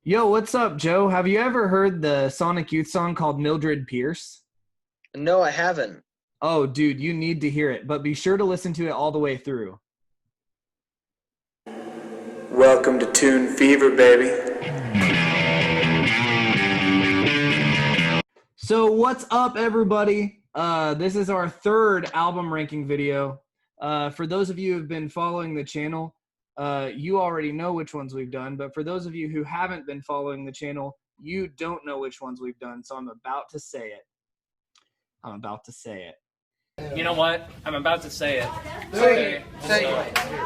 Yo, what's up, Joe? Have you ever heard the Sonic Youth song called Mildred Pierce? No, I haven't. Oh, dude, you need to hear it, but be sure to listen to it all the way through. Welcome to Tune Fever, baby. So, what's up, everybody? This is our third album ranking video. For those of you who have been following the channel, you already know which ones we've done, but for those of you who haven't been following the channel, you don't know which ones we've done, so I'm about to say it. I'm about to say it. You know what? I'm about to say it. Say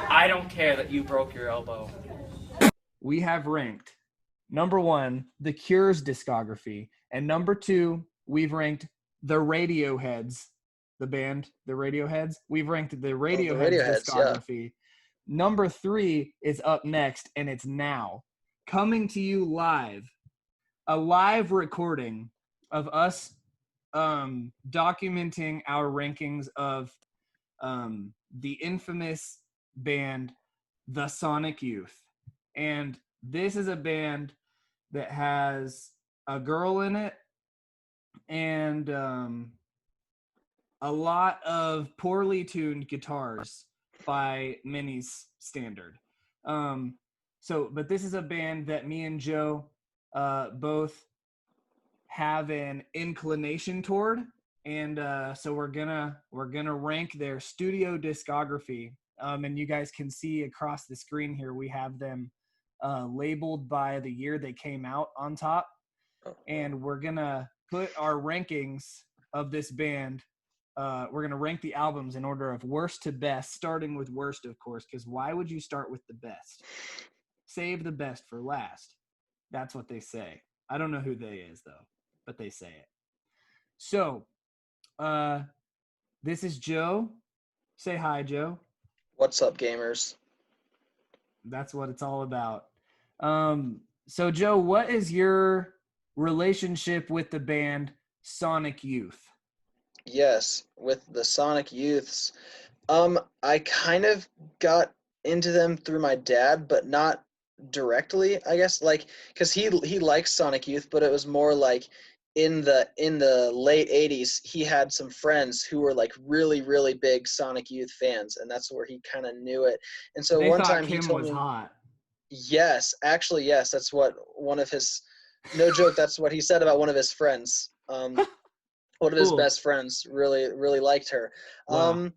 I don't care that you broke your elbow. We have ranked number one, The Cure's discography, and number two, we've ranked the Radioheads, the band, the Radioheads. We've ranked the Radioheads Radioheads, yeah. discography. Number three is up next, and it's now coming to you live, a live recording of us documenting our rankings of the infamous band The Sonic Youth. And this is a band that has a girl in it and a lot of poorly tuned guitars by many's standard. But this is a band that me and Joe both have an inclination toward, and so we're gonna rank their studio discography. And you guys can see across the screen here we have them labeled by the year they came out on top, and we're gonna put our rankings of this band. We're gonna rank the albums in order of worst to best, starting with worst, of course, because why would you start with the best? Save the best for last. That's what they say. I don't know who they is though, but they say it. So, this is Joe. Say hi, Joe. What's up, gamers? That's what it's all about. So Joe, what is your relationship with the band Sonic Youth? Yes, with the Sonic Youths. I kind of got into them through my dad, but not directly, I guess, like because he likes Sonic Youth, but it was more like in the late 80s he had some friends who were like really big Sonic Youth fans, and that's where he kind of knew it. And so They one thought time he Kim told was me, hot. yes, actually, yes, that's what one of his, no joke, that's what he said about one of his friends. One of his Cool. best friends really liked her. Wow.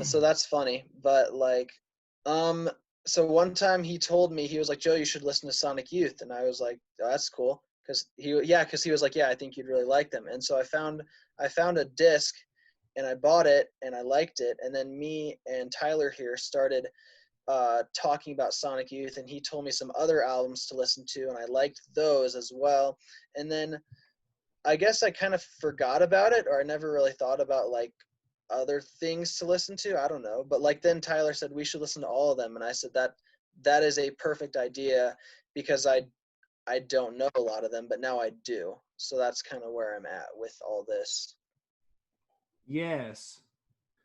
So that's funny. But like, so one time he told me, he was like, Joe, you should listen to Sonic Youth. And I was like, oh, that's cool. Because he was like, yeah, I think you'd really like them. And so I found a disc and I bought it and I liked it. And then me and Tyler here started talking about Sonic Youth, and he told me some other albums to listen to, and I liked those as well. And then I guess I kind of forgot about it, or I never really thought about like other things to listen to. I don't know. But like then Tyler said we should listen to all of them, and I said that is a perfect idea because I don't know a lot of them, but now I do. So that's kind of where I'm at with all this. Yes.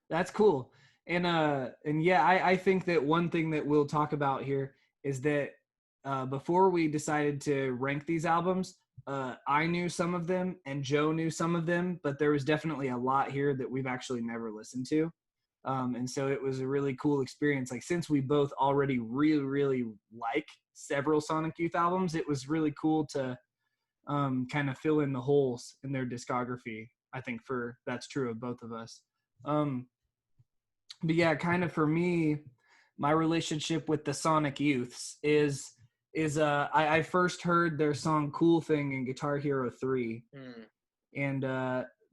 That's cool. And yeah, I think that one thing that we'll talk about here is that before we decided to rank these albums, I knew some of them and Joe knew some of them, but there was definitely a lot here that we've actually never listened to. And so it was a really cool experience. Like since we both already really like several Sonic Youth albums, it was really cool to kind of fill in the holes in their discography. I think that's true of both of us. But yeah, kind of for me, my relationship with the Sonic Youths is I first heard their song "Cool Thing" in Guitar Hero 3, Hmm. and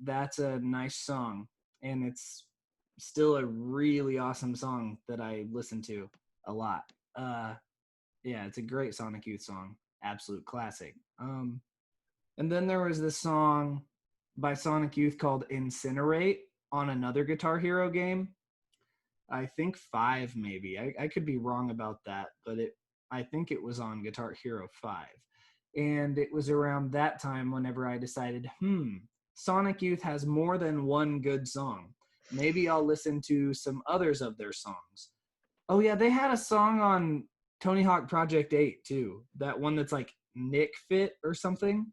that's a nice song, and it's still a really awesome song that I listen to a lot. Yeah, it's a great Sonic Youth song, absolute classic. And then there was this song by Sonic Youth called "Incinerate" on another Guitar Hero game. I think 5 maybe. I could be wrong about that, but I think it was on Guitar Hero 5. And it was around that time whenever I decided, Sonic Youth has more than one good song. Maybe I'll listen to some others of their songs. Oh yeah, they had a song on Tony Hawk Project 8 too. That one that's like Nick Fit or something.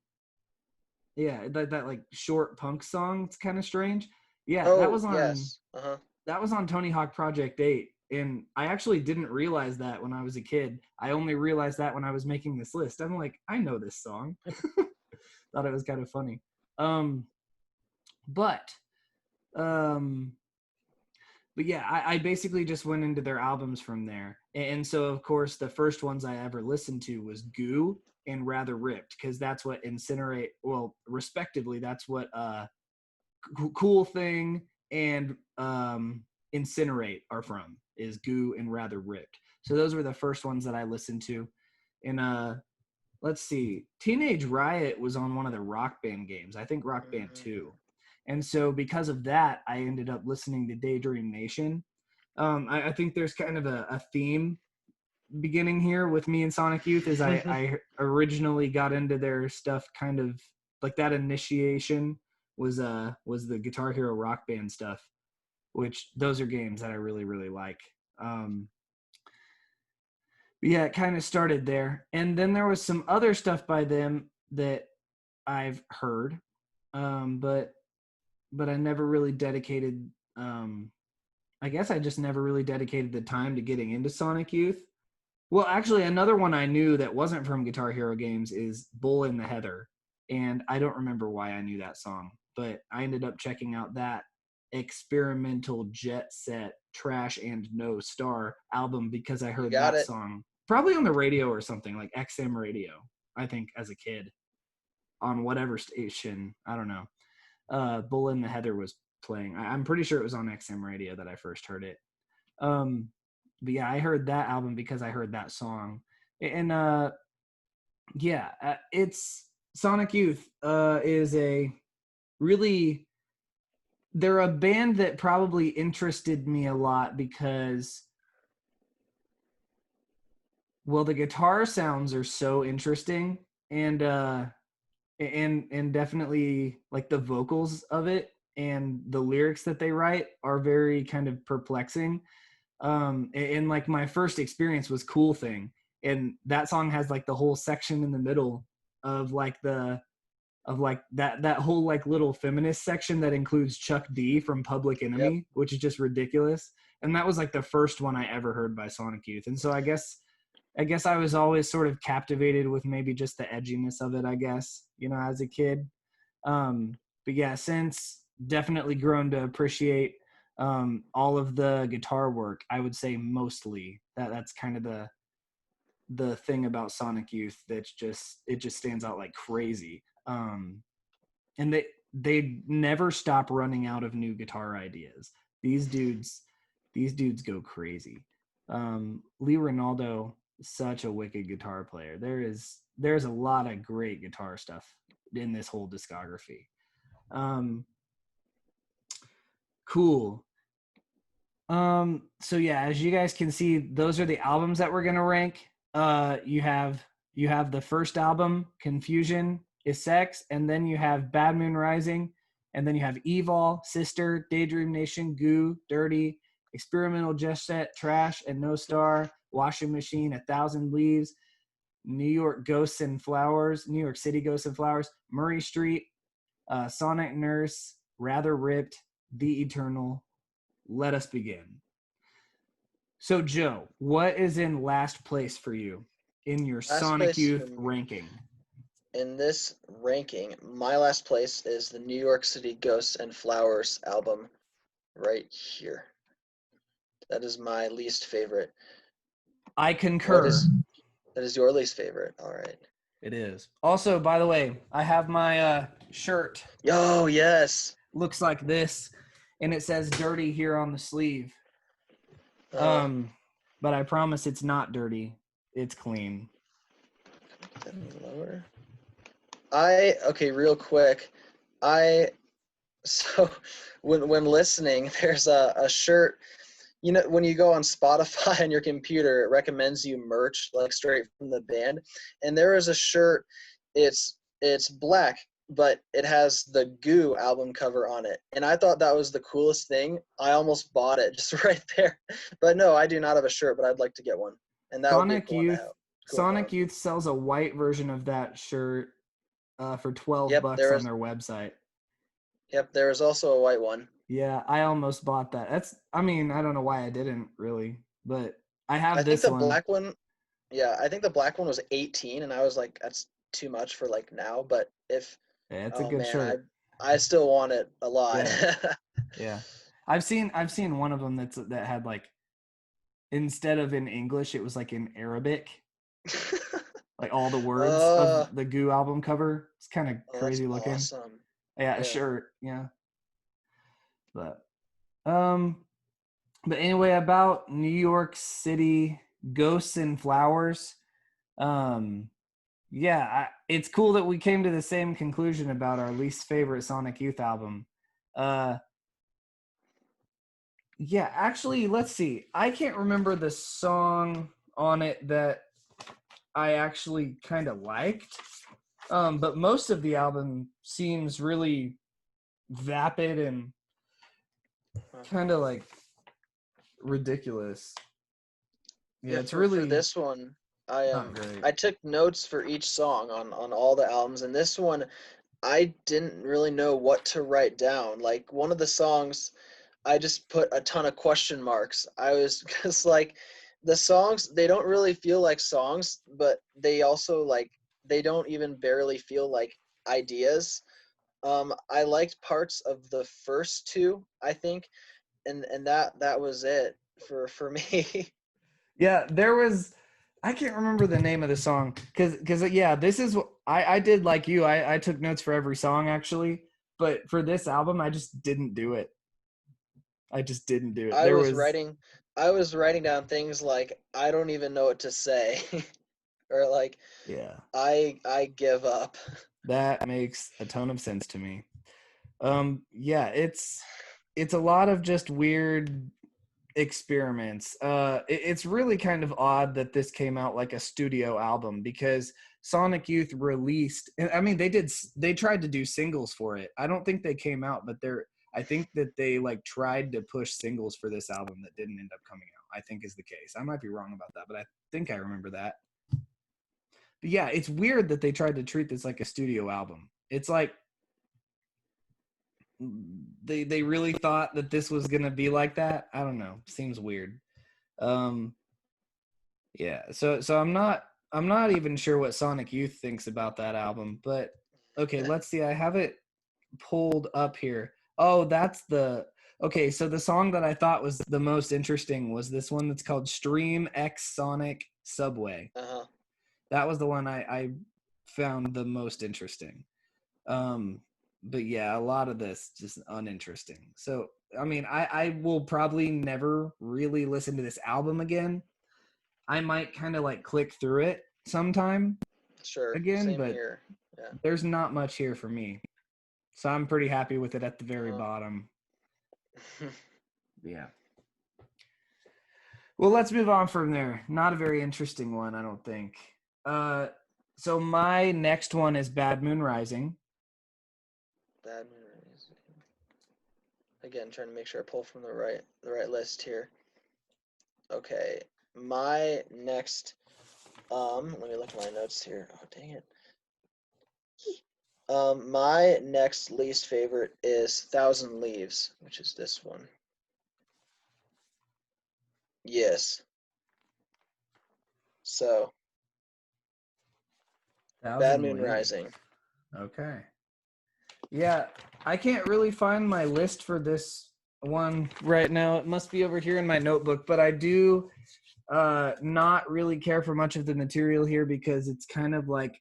Yeah, that like short punk song. It's kind of strange. Yeah, that was on yes. that was on Tony Hawk Project 8. And I actually didn't realize that when I was a kid. I only realized that when I was making this list. I'm like, I know this song. Thought it was kind of funny. But yeah, I basically just went into their albums from there. And so, of course, the first ones I ever listened to was Goo and Rather Ripped, because that's what Incinerate, well, respectively, that's what Cool Thing and Incinerate are from, is Goo and Rather Ripped. So those were the first ones that I listened to. And let's see, Teenage Riot was on one of the Rock Band games, I think Rock Band 2. And so because of that, I ended up listening to Daydream Nation. I think there's kind of a theme beginning here with me and Sonic Youth, is I originally got into their stuff kind of like that initiation was the Guitar Hero Rock Band stuff, which those are games that I really, really like. Yeah, it kind of started there. And then there was some other stuff by them that I've heard, but I never really dedicated, I guess I just never really dedicated the time to getting into Sonic Youth. Well, actually, another one I knew that wasn't from Guitar Hero games is Bull in the Heather. And I don't remember why I knew that song, but I ended up checking out that experimental jet set Trash and No Star album because I heard that song probably on the radio or something, like XM radio, I think, as a kid on whatever station. I don't know. Bull in the Heather was playing. I'm pretty sure it was on XM radio that I first heard it. But yeah, I heard that album because I heard that song. And it's Sonic Youth is a really, they're a band that probably interested me a lot because, well, the guitar sounds are so interesting, and definitely like the vocals of it and the lyrics that they write are very kind of perplexing. And like my first experience was Cool Thing, and that song has like the whole section in the middle of like that whole like little feminist section that includes Chuck D from Public Enemy, which is just ridiculous. And that was like the first one I ever heard by Sonic Youth. And so I guess I was always sort of captivated with maybe just the edginess of it, I guess, as a kid. But yeah, since definitely grown to appreciate all of the guitar work. I would say mostly that's kind of the thing about Sonic Youth that's just stands out like crazy. And they never stop running out of new guitar ideas. These dudes go crazy. Lee Ronaldo, such a wicked guitar player. There's a lot of great guitar stuff in this whole discography. Cool. So yeah, as you guys can see, those are the albums that we're gonna rank. You have the first album, Confusion is Sex, and then you have Bad Moon Rising, and then you have Evol, Sister, Daydream Nation, Goo, Dirty, Experimental Jet Set, Trash and No Star, Washing Machine, 1,000 Leaves, New York Ghosts and Flowers, New York City Ghosts and Flowers, Murray Street, Sonic Nurse, Rather Ripped, The Eternal, Let Us Begin. So, Joe, what is in last place for you in your Sonic Youth ranking? In this ranking, my last place is the New York City Ghosts and Flowers album right here. That is my least favorite. I concur. That is your least favorite. All right. It is. Also, by the way, I have my shirt. Oh, yes. Looks like this, and it says Dirty here on the sleeve. But I promise it's not dirty. It's clean. Lower. Okay, real quick. So when listening, there's a shirt. When you go on Spotify on your computer, it recommends you merch like straight from the band. And there is a shirt. It's black, but it has the Goo album cover on it. And I thought that was the coolest thing. I almost bought it just right there. But no, I do not have a shirt, but I'd like to get one. and that would be a cool one to have. Cool to Sonic have. Youth sells a white version of that shirt for $12 Yep, on their website. Yep, there is also a white one. Yeah, I almost bought that. I don't know why I didn't really, but I have I think this the one. black one. Yeah, I think the black one was 18, and I was like, that's too much for like now. But if Yeah, it's a good shirt. I still want it a lot. Yeah. I've seen one of them that had like, instead of in English, it was like in Arabic, like all the words of the Goo album cover. It's kind of crazy looking. Awesome. Yeah, a shirt. Yeah. But anyway, about New York City Ghosts and Flowers. Yeah, it's cool that we came to the same conclusion about our least favorite Sonic Youth album. Yeah, actually, let's see. I can't remember the song on it that I actually kind of liked. But most of the album seems really vapid and kind of like ridiculous. Yeah, it's really for this one. not great. I took notes for each song on all the albums, and this one I didn't really know what to write down. Like one of the songs, I just put a ton of question marks. I was just like, the songs, they don't really feel like songs, but they also like, they don't even barely feel like ideas. I liked parts of the first two, I think, and that was it for me. Yeah, there was. I can't remember the name of the song because yeah, this is what I did like you. I took notes for every song actually, but for this album, I just didn't do it. I just didn't do it. I was writing down things like I don't even know what to say, or like yeah, I give up. that makes a ton of sense to me. Yeah, it's a lot of just weird experiments. It's really kind of odd that this came out like a studio album because Sonic Youth released, I mean, they tried to do singles for it. I don't think they came out, but I think that they like tried to push singles for this album that didn't end up coming out, I think is the case. I might be wrong about that, but I think I remember that. But yeah, it's weird that they tried to treat this like a studio album. It's like they really thought that this was gonna be like that. I don't know. Seems weird. Yeah. So I'm not even sure what Sonic Youth thinks about that album. But okay, let's see. I have it pulled up here. Oh, okay. So the song that I thought was the most interesting was this one that's called Stream X Sonic Subway. Uh-huh. That was the one I found the most interesting. But yeah, a lot of this just uninteresting. So I mean, I will probably never really listen to this album again. I might kind of like click through it sometime Sure. again, Same but here. Yeah. there's not much here for me. So I'm pretty happy with it at the very bottom. Yeah. Well, let's move on from there. Not a very interesting one, I don't think. So my next one is Bad Moon Rising. Bad Moon Rising. Again, trying to make sure I pull from the right list here. Okay, my next. Let me look at my notes here. Oh, dang it. My next least favorite is Thousand Leaves, which is this one. Yes. So, Bad Moon Rising. Okay. Yeah, I can't really find my list for this one right now. It must be over here in my notebook, but I do not really care for much of the material here because it's kind of like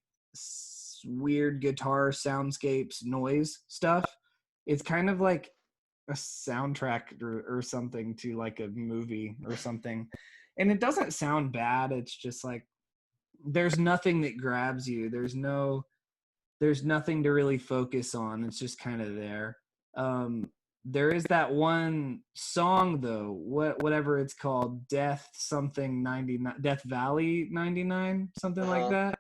weird guitar soundscapes noise stuff. It's kind of like a soundtrack or something to like a movie or something. And it doesn't sound bad. It's just like there's nothing that grabs you. There's nothing to really focus on. It's just kind of there. There is that one song though, whatever it's called, Death something 99, Death Valley 99, something like that,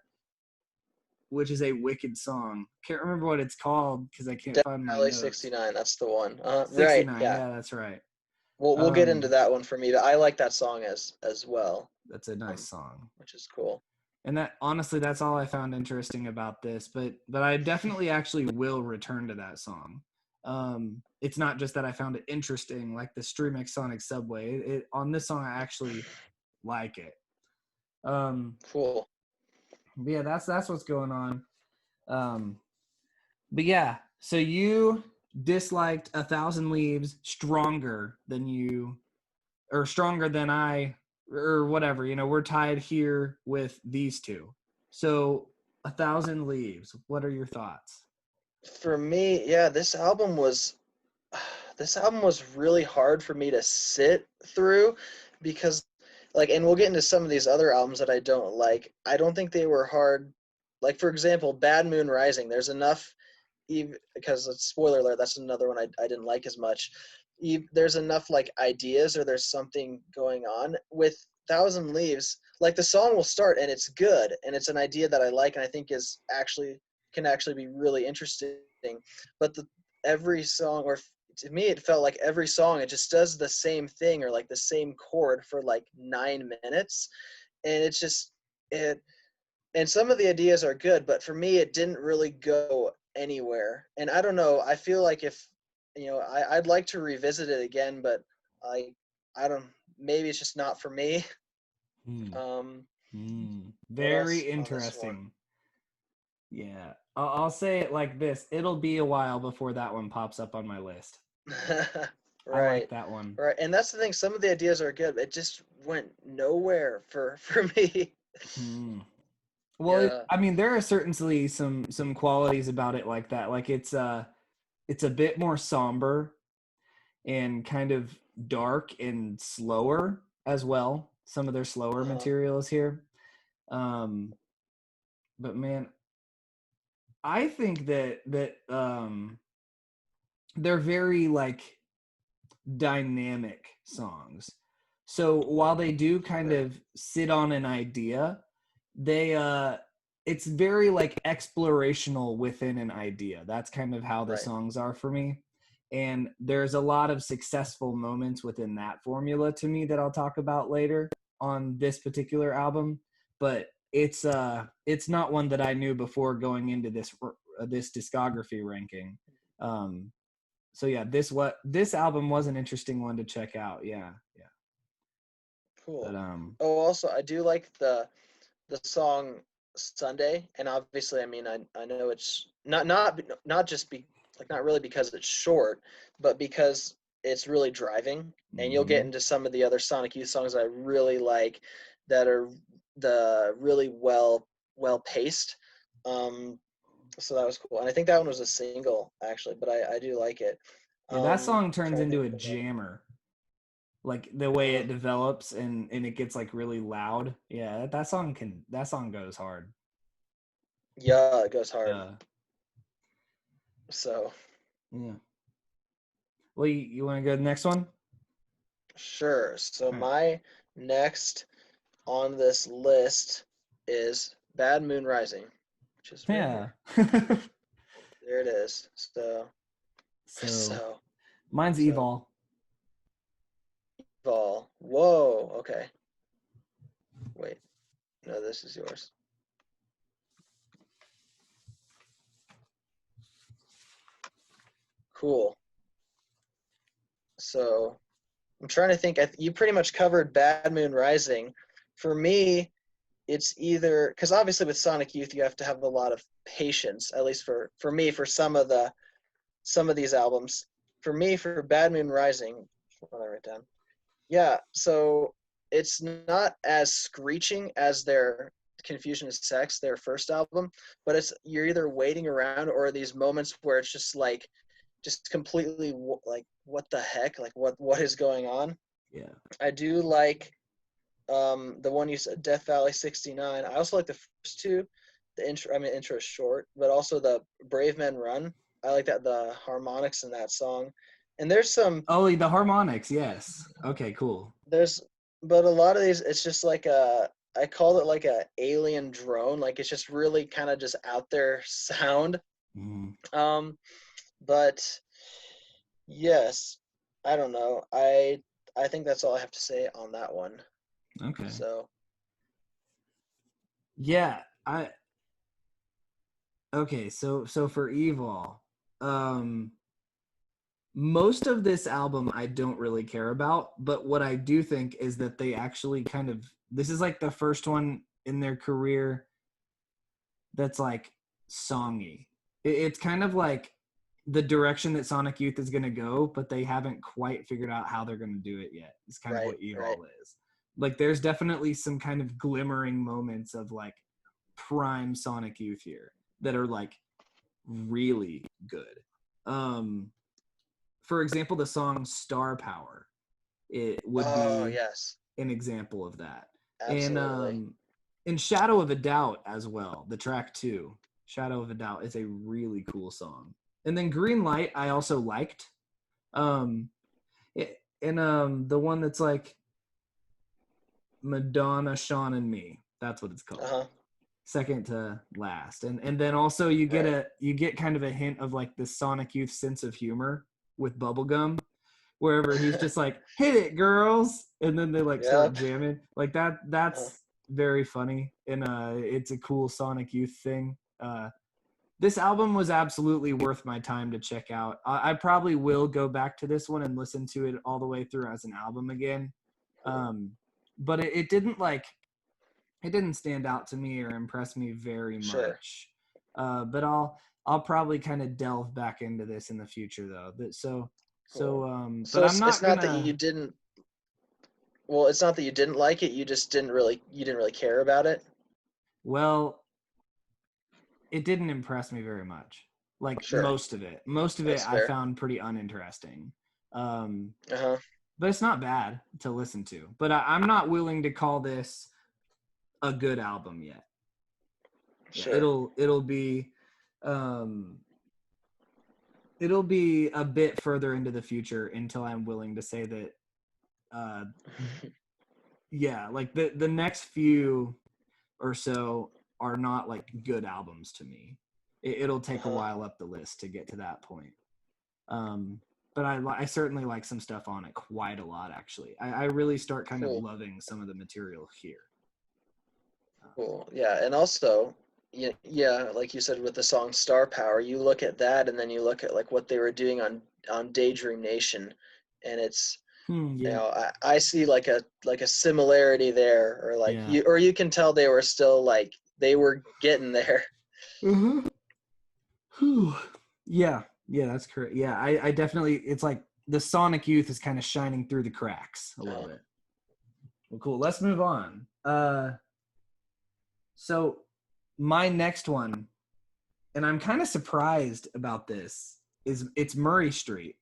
which is a wicked song. Can't remember what it's called because I can't Death find my Valley notes. 69. That's the one. 69, right. Yeah. That's right. We'll get into that one for me, but I like that song as well. That's a nice song. which is cool. And that honestly, that's all I found interesting about this. But I definitely actually will return to that song. It's not just that I found it interesting, like the Streamix Sonic Subway. On this song, I actually like it. Cool. But yeah, that's what's going on. But yeah, so you disliked 1,000 Leaves stronger than I, or whatever. You know, we're tied here with these two. So 1,000 Leaves. What are your thoughts? For me, yeah, this album was really hard for me to sit through because like, and we'll get into some of these other albums that I don't like. I don't think they were hard. Like, for example, Bad Moon Rising, there's enough, even because spoiler alert, that's another one I didn't like as much. There's enough like ideas, or there's something going on with Thousand Leaves. Like, the song will start and it's good and it's an idea that I like and I think can actually be really interesting. But every song, or to me it felt like every song, it just does the same thing or like the same chord for like 9 minutes, and it's just it. And some of the ideas are good, but for me it didn't really go anywhere. And I don't know, I feel like if I'd like to revisit it again, but I don't, maybe it's just not for me. Very else on this one? interesting. Yeah, I'll say it like this: it'll be a while before that one pops up on my list. I Right, like that one. right. And that's the thing, some of the ideas are good, it just went nowhere for me. Well, Yeah. I mean, there are certainly some qualities about it like that. Like it's a bit more somber and kind of dark and slower as well. Some of their slower materials here. But man, I think that they're very like dynamic songs. So while they do kind of sit on an idea, they it's very like explorational within an idea. That's kind of how the Right. songs are for me. And there's a lot of successful moments within that formula to me that I'll talk about later on this particular album, but it's not one that I knew before going into this discography ranking. So yeah, this album was an interesting one to check out. Yeah. Cool. But Oh, also I do like the song Sunday, and obviously, I mean, I know it's not just like, not really because it's short, but because it's really driving. And you'll get into some of the other Sonic Youth songs I really like that are the really well paced. So that was cool, and I think that one was a single actually, but I do like it. yeah, that song turns Trying to into think a of another. jammer. Like the way it develops and it gets like really loud. Yeah, that song goes hard. Yeah, it goes hard. Uh, So yeah. Well, you want to go to the next one? sure. So All right. my next on this list is Bad Moon Rising, which is right Yeah. here. There it is. So So mine's Evol. Vol. Whoa. Okay. Wait. No, this is yours. Cool. So I'm trying to think. You pretty much covered Bad Moon Rising. For me, it's either, because obviously with Sonic Youth you have to have a lot of patience, at least for me, for some of these albums. For me, for Bad Moon Rising, what did I write down? Yeah, so it's not as screeching as their Confusion is Sex, their first album, but you're either waiting around or these moments where it's just like, just completely like, what the heck, like what is going on. Yeah. I do like the one you said, Death Valley 69. I also like the first two. The intro is short, but also the Brave Men Run. I like that, the harmonics in that song. And there's some Oh, the harmonics. Yes. Okay. Cool. but a lot of these, it's just like I called it like a alien drone. Like, it's just really kind of just out there sound. But yes, I don't know. I think that's all I have to say on that one. Okay. So Yeah, okay, so for Evil, most of this album I don't really care about, but what I do think is that they actually kind of, this is like the first one in their career that's like songy. It's kind of like the direction that Sonic Youth is going to go, but they haven't quite figured out how they're going to do it yet. It's kind of what Evil is. Like there's definitely some kind of glimmering moments of like prime Sonic Youth here that are like really good. For example, the song Star Power, it would be yes, an example of that. absolutely. And Shadow of a Doubt as well, the track 2, Shadow of a Doubt, is a really cool song. And then Green Light I also liked. And the one that's like Madonna, Sean and Me, that's what it's called. Second to last. And then also you get kind of a hint of like the Sonic Youth sense of humor with Bubblegum, wherever he's just like, hit it girls, and then they like start jamming like that's very funny, and it's a cool Sonic Youth thing. This album was absolutely worth my time to check out. I probably will go back to this one and listen to it all the way through as an album again. But it didn't stand out to me or impress me very much. But I'll probably kind of delve back into this in the future though. But I'm not it's not that you didn't. Well, it's not that you didn't like it. You just didn't really care about it. Well, it didn't impress me very much. Like most of it I found pretty uninteresting. But it's not bad to listen to. But I'm not willing to call this a good album yet. It'll be a bit further into the future until I'm willing to say that like the next few or so are not like good albums to me. It'll take a while up the list to get to that point. But I certainly like some stuff on it quite a lot, actually. I really start kind of loving some of the material here. Cool. Yeah, and also, like you said with the song Star Power, you look at that and then you look at like what they were doing on Daydream Nation, and it's you know, I see like a similarity there, or like you can tell they were still like they were getting there. Yeah, that's correct. Yeah, I definitely, it's like the Sonic Youth is kind of shining through the cracks a little bit. Well, cool. Let's move on. So my next one, and I'm kind of surprised about this, it's Murray Street.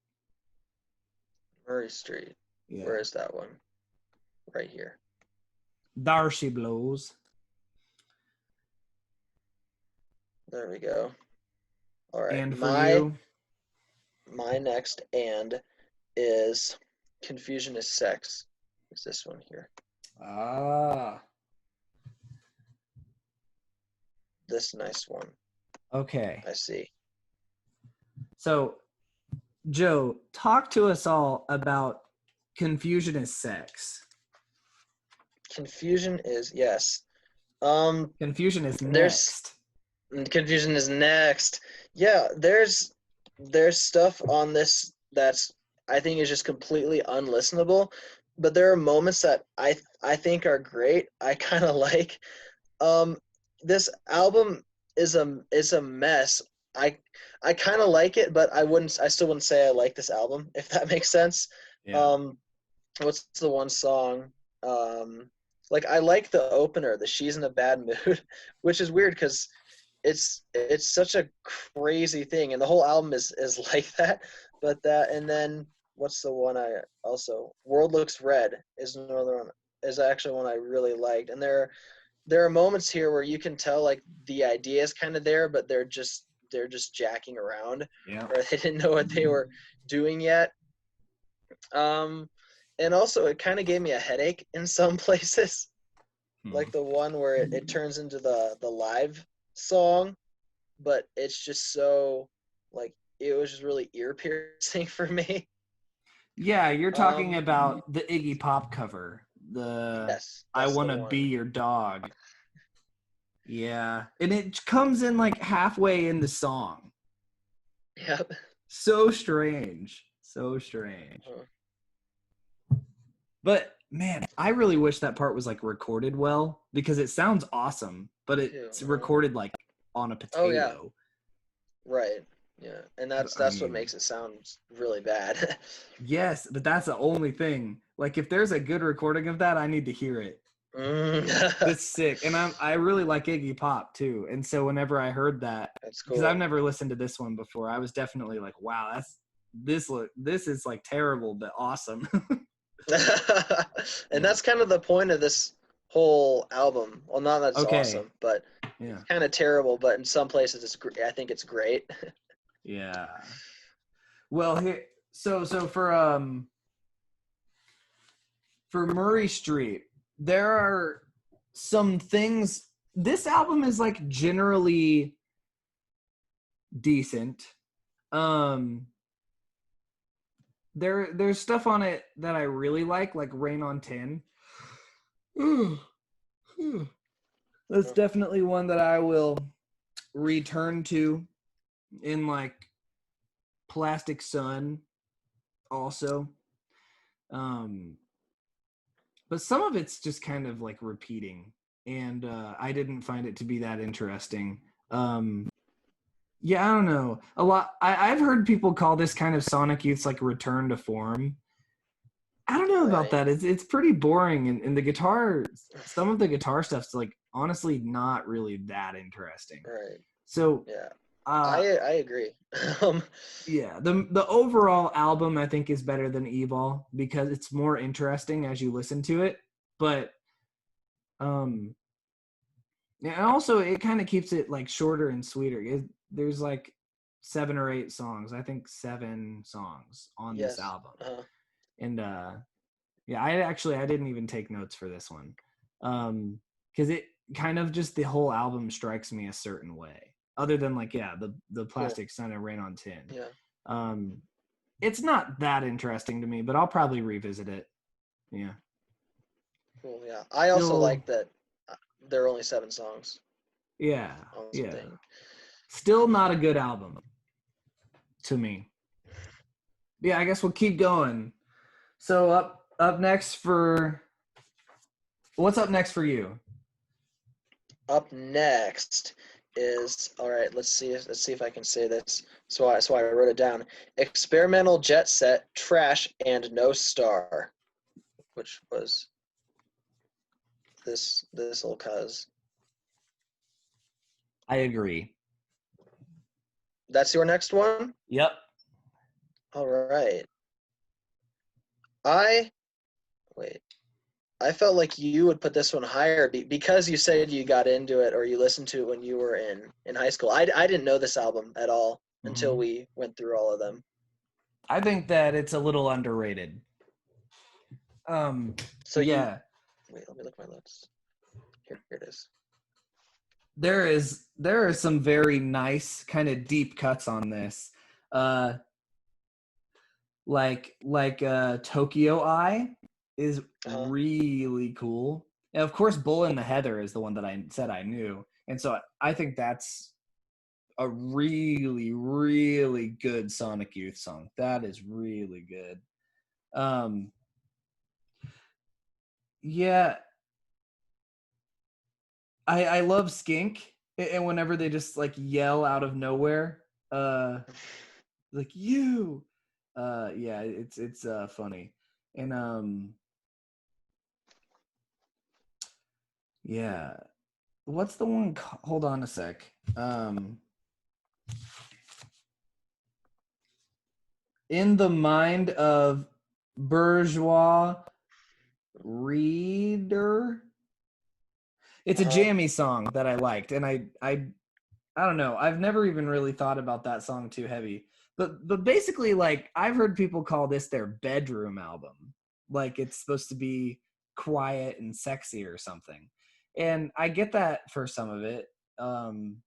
Murray Street. Yeah. Where is that one? Right here. There she blows. There we go. All right. And for you? My next and is Confusion is Sex. Is this one here? This nice one. Okay. I see. So, Joe, talk to us all about Confusion is Sex. Confusion is, yes. Confusion is next. Confusion is next. Yeah, there's stuff on this that's I think is just completely unlistenable, but there are moments that I think are great. I kind of like. This album is a mess. I kind of like it, but I still wouldn't say I like this album, if that makes sense. Yeah. What's the one song? Like I like the opener, the She's in a Bad Mood, which is weird because it's such a crazy thing, and the whole album is like that. But that, and then what's the one I also, World Looks Red is another one, is actually one I really liked. And there are moments here where you can tell like the idea is kind of there, but they're just jacking around, or they didn't know what they were doing yet. And also it kind of gave me a headache in some places, like the one where it turns into the live song, but it's just so like it was just really ear piercing for me. Yeah, you're talking about the Iggy Pop cover, the I Want to Be Your Dog. Yeah. And it comes in like halfway in the song. Yep. So strange. So strange. But man, I really wish that part was like recorded well because it sounds awesome, but it's recorded like on a potato. Oh yeah. Right. Yeah. And that's what makes it sound really bad. Yes, but that's the only thing. Like if there's a good recording of that, I need to hear it. It's sick. And I really like Iggy Pop too. And so whenever I heard that, that's cool. because I've never listened to this one before, I was definitely like, wow, this is like terrible but awesome. And that's kind of the point of this whole album. Well, not that it's awesome, but it's kind of terrible, but in some places I think it's great. Yeah. Well, here so for Murray Street, there are some things. This album is like generally decent. There's stuff on it that I really like Rain on Tin. That's definitely one that I will return to in like Plastic Sun also. But some of it's just kind of like repeating, and I didn't find it to be that interesting. Yeah, I don't know. A lot. I've heard people call this kind of Sonic Youth's like return to form. I don't know about that. It's pretty boring, and the guitar. Some of the guitar stuff's like honestly not really that interesting. Right. So yeah, I agree. Yeah, the overall album I think is better than E-Ball because it's more interesting as you listen to it. But and also it kind of keeps it like shorter and sweeter. There's like 7 or 8 songs. I think 7 songs on this album. And yeah, I didn't even take notes for this one. Because it kind of just the whole album strikes me a certain way. Other than like, yeah, the Plastic Sun and Rain on Tin. Yeah. It's not that interesting to me, but I'll probably revisit it. Yeah. Cool. Yeah. I also like that there are only 7 songs. Yeah. Yeah. Still not a good album to me. Yeah, I guess we'll keep going. So up next for what's up next for you? Up next is all right. Let's see if I can say this. So I wrote it down. Experimental Jet Set, Trash, and No Star, which was this little cuz. I agree. That's your next one? Yep. All right. I felt like you would put this one higher because you said you got into it or you listened to it when you were in high school. I didn't know this album at all until we went through all of them. I think that it's a little underrated. So yeah. Wait, let me look at my notes. Here it is. There are some very nice kind of deep cuts on this. Like Tokyo Eye is really cool. And of course Bull in the Heather is the one that I said I knew. And so I think that's a really, really good Sonic Youth song. That is really good. Yeah. I love Skink, and whenever they just like yell out of nowhere, like you, yeah, it's funny, and yeah, what's the one? Hold on a sec. In the Mind of Bourgeois Reader. It's a jammy song that I liked, and I don't know. I've never even really thought about that song too heavy. But basically, like, I've heard people call this their bedroom album. Like, it's supposed to be quiet and sexy or something. And I get that for some of it. And,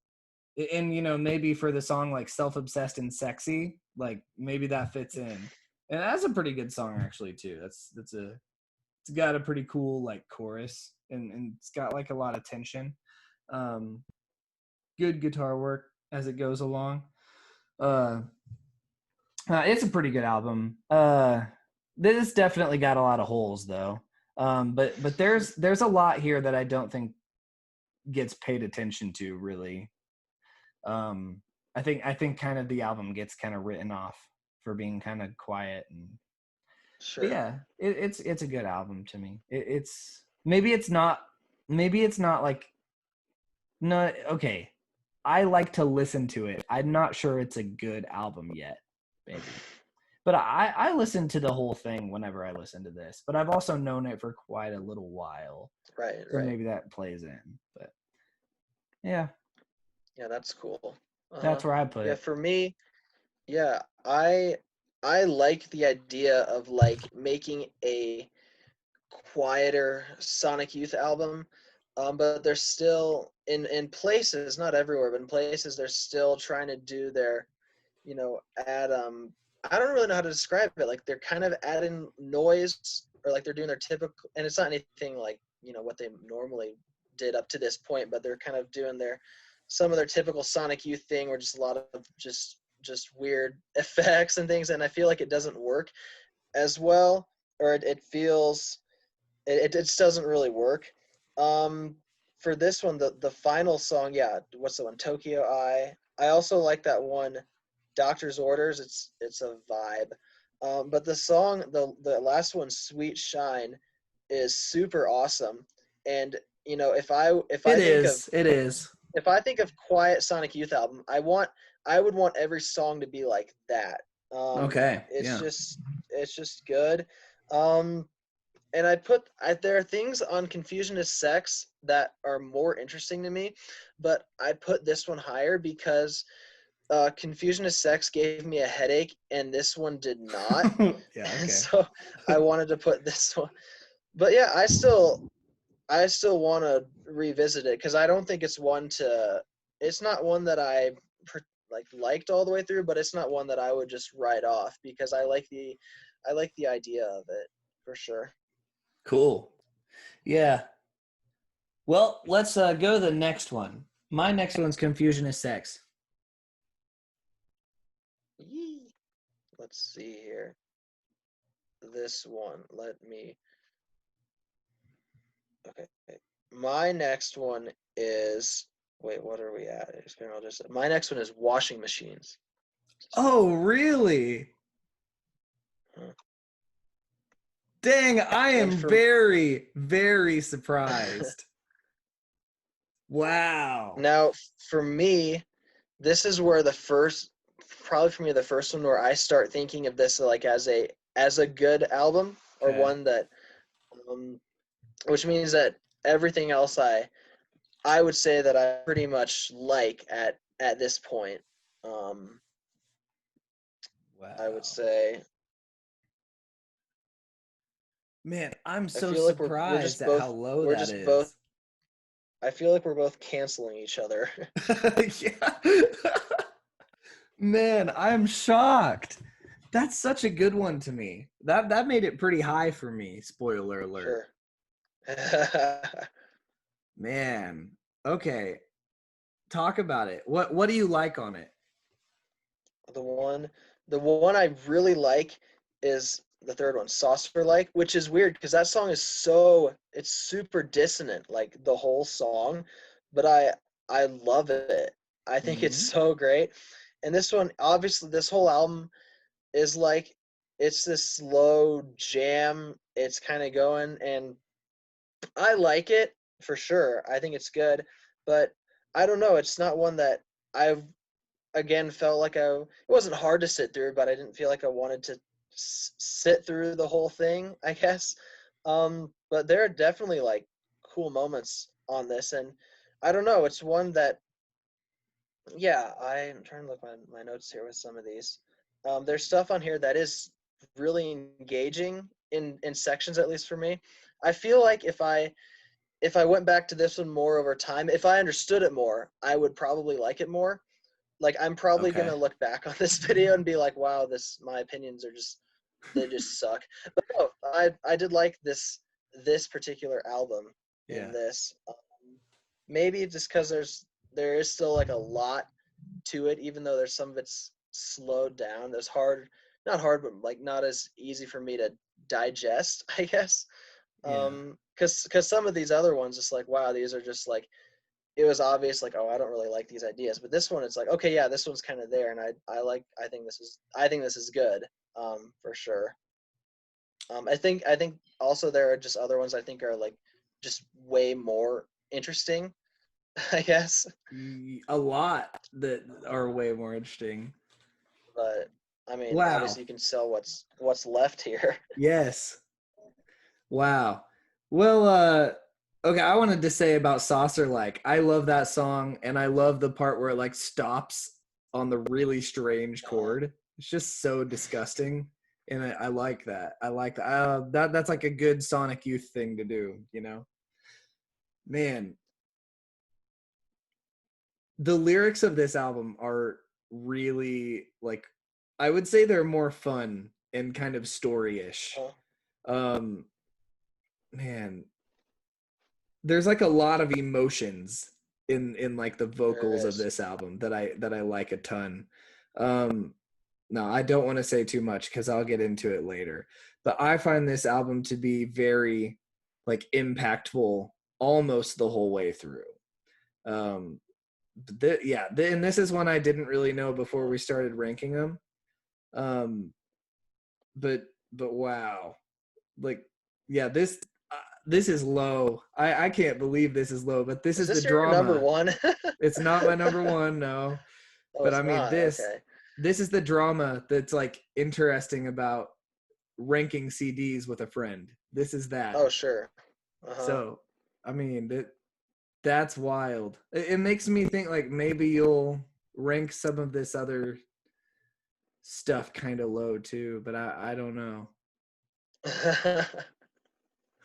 you know, maybe for the song, like, Self-Obsessed and Sexy, like, maybe that fits in. And that's a pretty good song, actually, too. It's got a pretty cool, like, chorus. And it's got, like, a lot of tension. Good guitar work as it goes along. It's a pretty good album. This definitely got a lot of holes though. But there's a lot here that I don't think gets paid attention to really. I think kind of the album gets kind of written off for being kind of quiet and Sure. yeah, it's a good album to me. It's maybe it's not like no okay. I like to listen to it. I'm not sure it's a good album yet, maybe. But I listen to the whole thing whenever I listen to this. But I've also known it for quite a little while. Right. So maybe that plays in. But yeah. Yeah, that's cool. That's where I put Yeah, it. for me, yeah, I like the idea of like making a quieter Sonic Youth album. But they're still in places, not everywhere, but in places they're still trying to do their, add I don't really know how to describe it. Like they're kind of adding noise or like they're doing their typical, and it's not anything like, what they normally did up to this point, but they're kind of doing some of their typical Sonic Youth thing where just a lot of just weird effects and things. And I feel like it doesn't work as well, or it feels, it just doesn't really work. For this one, the final song, yeah, what's the one? Tokyo Eye. I also like that one, Doctor's Orders. It's a vibe. But the song, the last one, Sweet Shine, is super awesome. And if I It is. if I think of quiet Sonic Youth album, I would want every song to be like that. Okay. It's just good. And there are things on Confusion is Sex that are more interesting to me, but I put this one higher because Confusion is Sex gave me a headache and this one did not. Yeah, okay. So I wanted to put this one. But yeah, I still want to revisit it because I don't think it's not one that I liked all the way through, but it's not one that I would just write off because I like the idea of it for sure. Cool. Yeah. Well, let's go to the next one. My next one's Confusion is Sex. Let's see here. This one, okay. My next one is, wait, what are we at? My next one is Washing Machines. Oh, really? Huh. Dang, I am very, very surprised. Wow. Now, for me, this is where the first one where I start thinking of this like as a good album or one that, which means that everything else I would say that I pretty much like at this point. Wow. I would say. Man, I'm so surprised at how low that is. I feel like we're both canceling each other. Yeah. Man, I'm shocked. That's such a good one to me. That made it pretty high for me. Spoiler alert. Sure. Man. Okay. Talk about it. What do you like on it? The one I really like is the third one, Saucer Like, which is weird because that song is it's super dissonant, like the whole song, but I love it. I think it's so great. And this one, obviously, this whole album is like, it's this slow jam. It's kind of going, and I like it for sure. I think it's good, but I don't know. It's not one that I've, again, felt like it wasn't hard to sit through, but I didn't feel like I wanted to sit through the whole thing, I guess. But there are definitely like cool moments on this, and I don't know. It's one that, yeah, I'm trying to look my notes here with some of these. There's stuff on here that is really engaging in sections, at least for me. I feel like if I went back to this one more over time, if I understood it more, I would probably like it more. Like I'm probably gonna look back on this video and be like, wow, my opinions are they just suck. But no, I did like this particular album in this. maybe just because there is still like a lot to it, even though there's some of it's slowed down. There's not hard, but like not as easy for me to digest, I guess. Yeah. Because some of these other ones, it's like, wow, these are just like, it was obvious, like, oh, I don't really like these ideas. But this one, it's like, okay, yeah, this one's kind of there, and I think this is good, for sure. I think also there are just other ones I think are like just way more interesting, I guess. A lot that are way more interesting. But I mean, Wow. obviously you can sell what's left here. Yes. Wow. Well, okay, I wanted to say about Saucer Like. I love that song, and I love the part where it like stops on the really strange chord. It's just so disgusting. And I like that. I like that. That's like a good Sonic Youth thing to do, you know? Man, the lyrics of this album are really like, I would say they're more fun and kind of story-ish. Um, man, there's like a lot of emotions in like the vocals of this album that I like a ton. No, I don't want to say too much because I'll get into it later. But I find this album to be very like impactful almost the whole way through. Um, and this is one I didn't really know before we started ranking them. But wow, like yeah, this is low. I can't believe this is low, but this Is is the this your number drama. one? It's not my number one, no. Oh, But it's I mean not. Okay. this is the drama that's like interesting about ranking CDs with a friend. This is that. Oh, sure. So, I mean, that's wild. It makes me think like maybe you'll rank some of this other stuff kind of low too, but I don't know.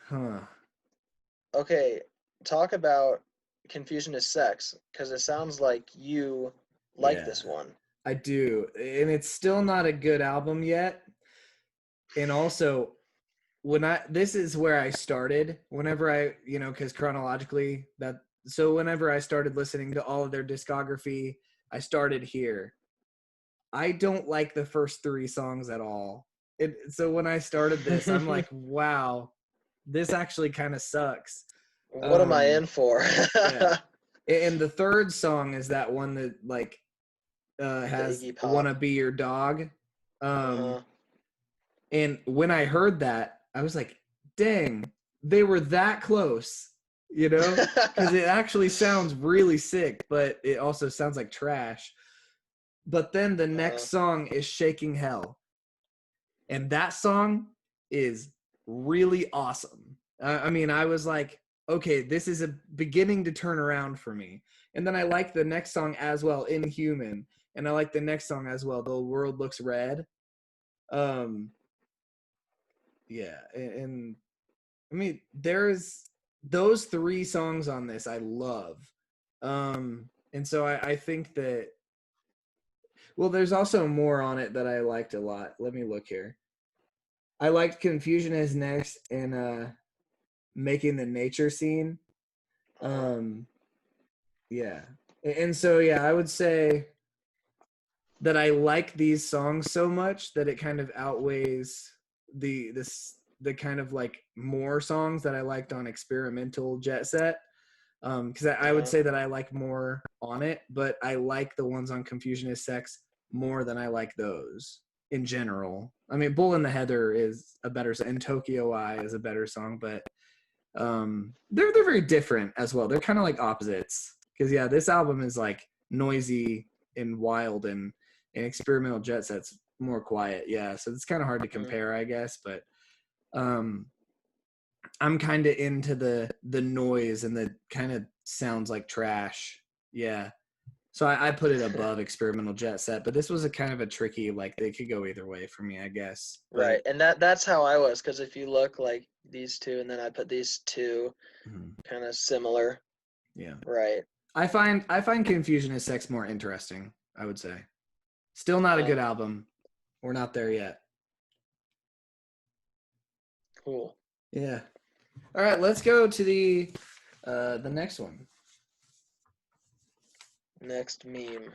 Huh. Okay, talk about Confusion is Sex, because it sounds like you like Yeah, this one. I do. And it's still not a good album yet. And also, this is where I started whenever because chronologically whenever I started listening to all of their discography, I started here. I don't like the first 3 songs at all. So when I started this, I'm like, wow, this actually kind of sucks. What am I in for? Yeah. And the third song is that one that like has Iggy Pop. "Wanna Be Your Dog." And when I heard that, I was like, dang, they were that close, because it actually sounds really sick, but it also sounds like trash. But then the next song is Shaking Hell. And that song is really awesome. I mean, I was like, okay, this is a beginning to turn around for me. And then I like the next song as well, Inhuman. And I like the next song as well, The World Looks Red. Yeah, and I mean, there's those 3 songs on this I love. And so I think that, well, there's also more on it that I liked a lot. Let me look here. I liked Confusion is Next and Making the Nature Scene. Yeah. And so, yeah, I would say that I like these songs so much that it kind of outweighs the kind of like more songs that I liked on Experimental Jet Set. Because I would say that I like more on it, but I like the ones on Confusion is Sex more than I like those in general. I mean, Bull in the Heather is a better song, and Tokyo Eye is a better song, but they're very different as well. They're kind of like opposites. Because yeah, this album is like noisy and wild, and Experimental Jet Set's more quiet. Yeah, so it's kind of hard to compare, I guess, but I'm kind of into the noise and the kind of sounds like trash. Yeah. So I put it above Experimental Jet Set, but this was a kind of a tricky, like they could go either way for me, I guess. But, right, and that's how I was, because if you look like these 2, and then I put these 2 kind of similar. Yeah. Right. I find Confusion is Sex more interesting, I would say. Still not a good album. We're not there yet. Cool. Yeah. All right, let's go to the next one. Next meme.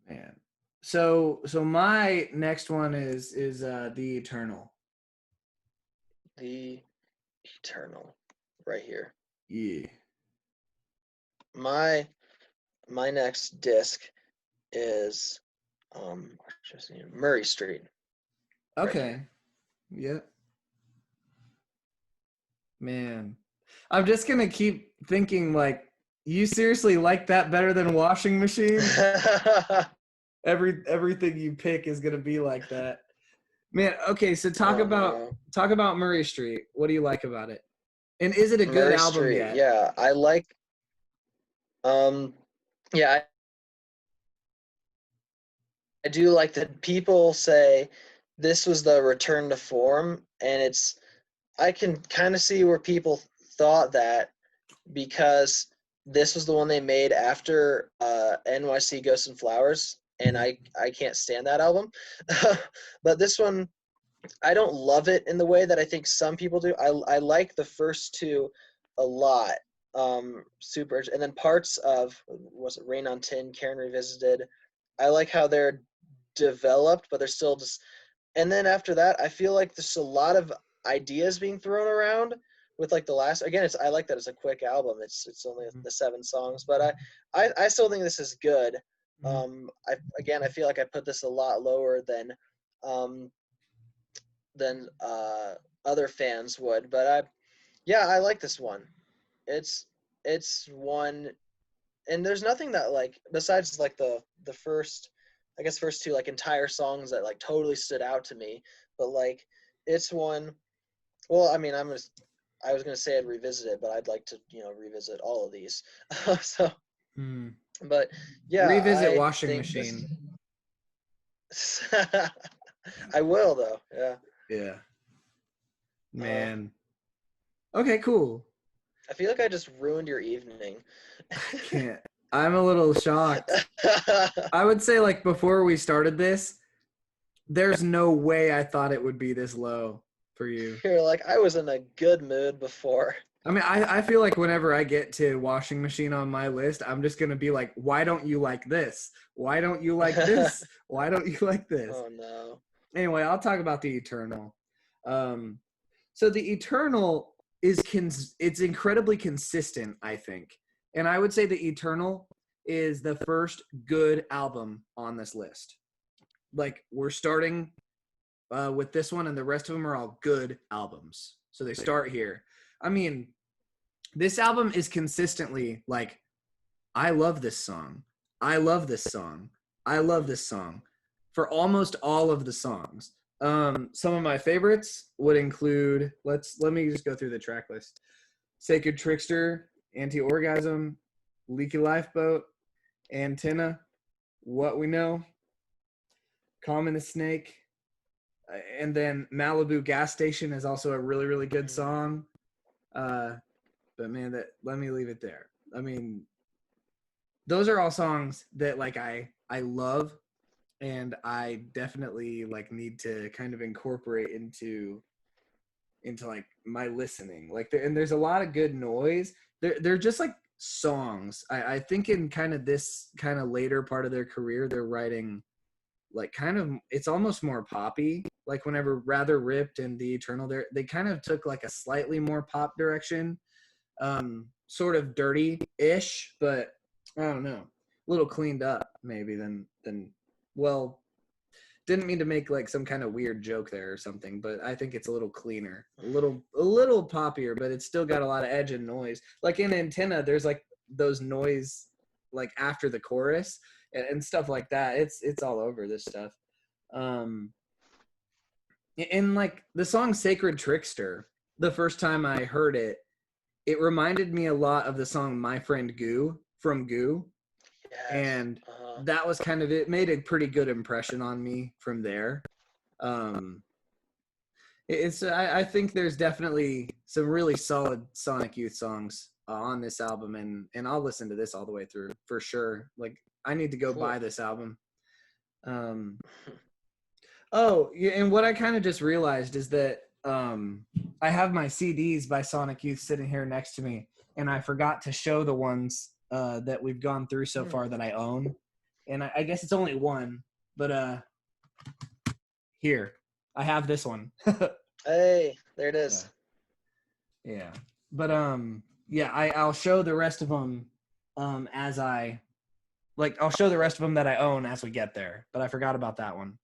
Man. So my next one is The Eternal. The Eternal. Right here. Yeah. My next disc is Murray Street. Okay. Yep. Man. I'm just gonna keep thinking like, you seriously like that better than Washing Machine? Everything you pick is gonna be like that. Man, okay, so talk about Murray Street. What do you like about it? And is it a good Murray album Street, yet? yeah. I like yeah, I do like that people say this was the return to form, and I can kind of see where people thought that because this was the one they made after NYC Ghosts and Flowers, and I can't stand that album. But this one, I don't love it in the way that I think some people do. I like the first two a lot. Super, and then parts of was it Rain on Tin, Karen Revisited. I like how they're developed, but they're still just. And then after that, I feel like there's a lot of ideas being thrown around with like the last. Again, I like that it's a quick album. It's only the 7 songs, but I still think this is good. I feel like I put this a lot lower than other fans would, but I like this one. It's one, and there's nothing that like besides like the first, I guess first 2 like entire songs that like totally stood out to me, but like it's one. Well, I mean, I was gonna say I'd revisit it, but I'd like to revisit all of these. So, but yeah, Revisit I Washing think Machine. I will though. Yeah. Yeah. Man. Okay, cool. I feel like I just ruined your evening. I can't. I'm a little shocked. I would say like before we started this, there's no way I thought it would be this low for you. You're like, I was in a good mood before. I mean, I feel like whenever I get to Washing Machine on my list, I'm just going to be like, why don't you like this? Why don't you like this? Why don't you like this? Oh, no. Anyway, I'll talk about The Eternal. So The Eternal it's incredibly consistent, I think. And I would say The Eternal is the first good album on this list. Like, we're starting with this one, and the rest of them are all good albums. So they start here. I mean, this album is consistently like, I love this song. I love this song. I love this song for almost all of the songs. Some of my favorites would include, let me just go through the track list. Sacred Trickster, Anti-Orgasm, Leaky Lifeboat, Antenna, What We Know, Common the Snake, and then Malibu Gas Station is also a really, really good song. But man, let me leave it there. I mean, those are all songs that like I love, and I definitely like need to kind of incorporate into like my listening. Like there's a lot of good noise. They're just like songs. I think in kind of this kind of later part of their career, they're writing like kind of, it's almost more poppy. Like whenever Rather Ripped and The Eternal, they kind of took like a slightly more pop direction, sort of dirty-ish, but I don't know, a little cleaned up maybe than well, didn't mean to make like some kind of weird joke there or something, but I think it's a little cleaner, a little poppier, but it's still got a lot of edge and noise. Like in Antenna, there's like those noise like after the chorus and stuff like that. It's all over this stuff. And like the song Sacred Trickster, the first time I heard it, it reminded me a lot of the song My Friend Goo from Goo. Yes. And that was kind of, it made a pretty good impression on me from there. I think there's definitely some really solid Sonic Youth songs on this album, and I'll listen to this all the way through for sure. Like I need to go buy this album. Oh, yeah, and what I kind of just realized is that I have my CDs by Sonic Youth sitting here next to me, and I forgot to show the ones that we've gone through so far that I own. And I guess it's only one, but here, I have this one. Hey, there it is. Yeah. But yeah, I'll show the rest of them as I'll show the rest of them that I own as we get there. But I forgot about that one.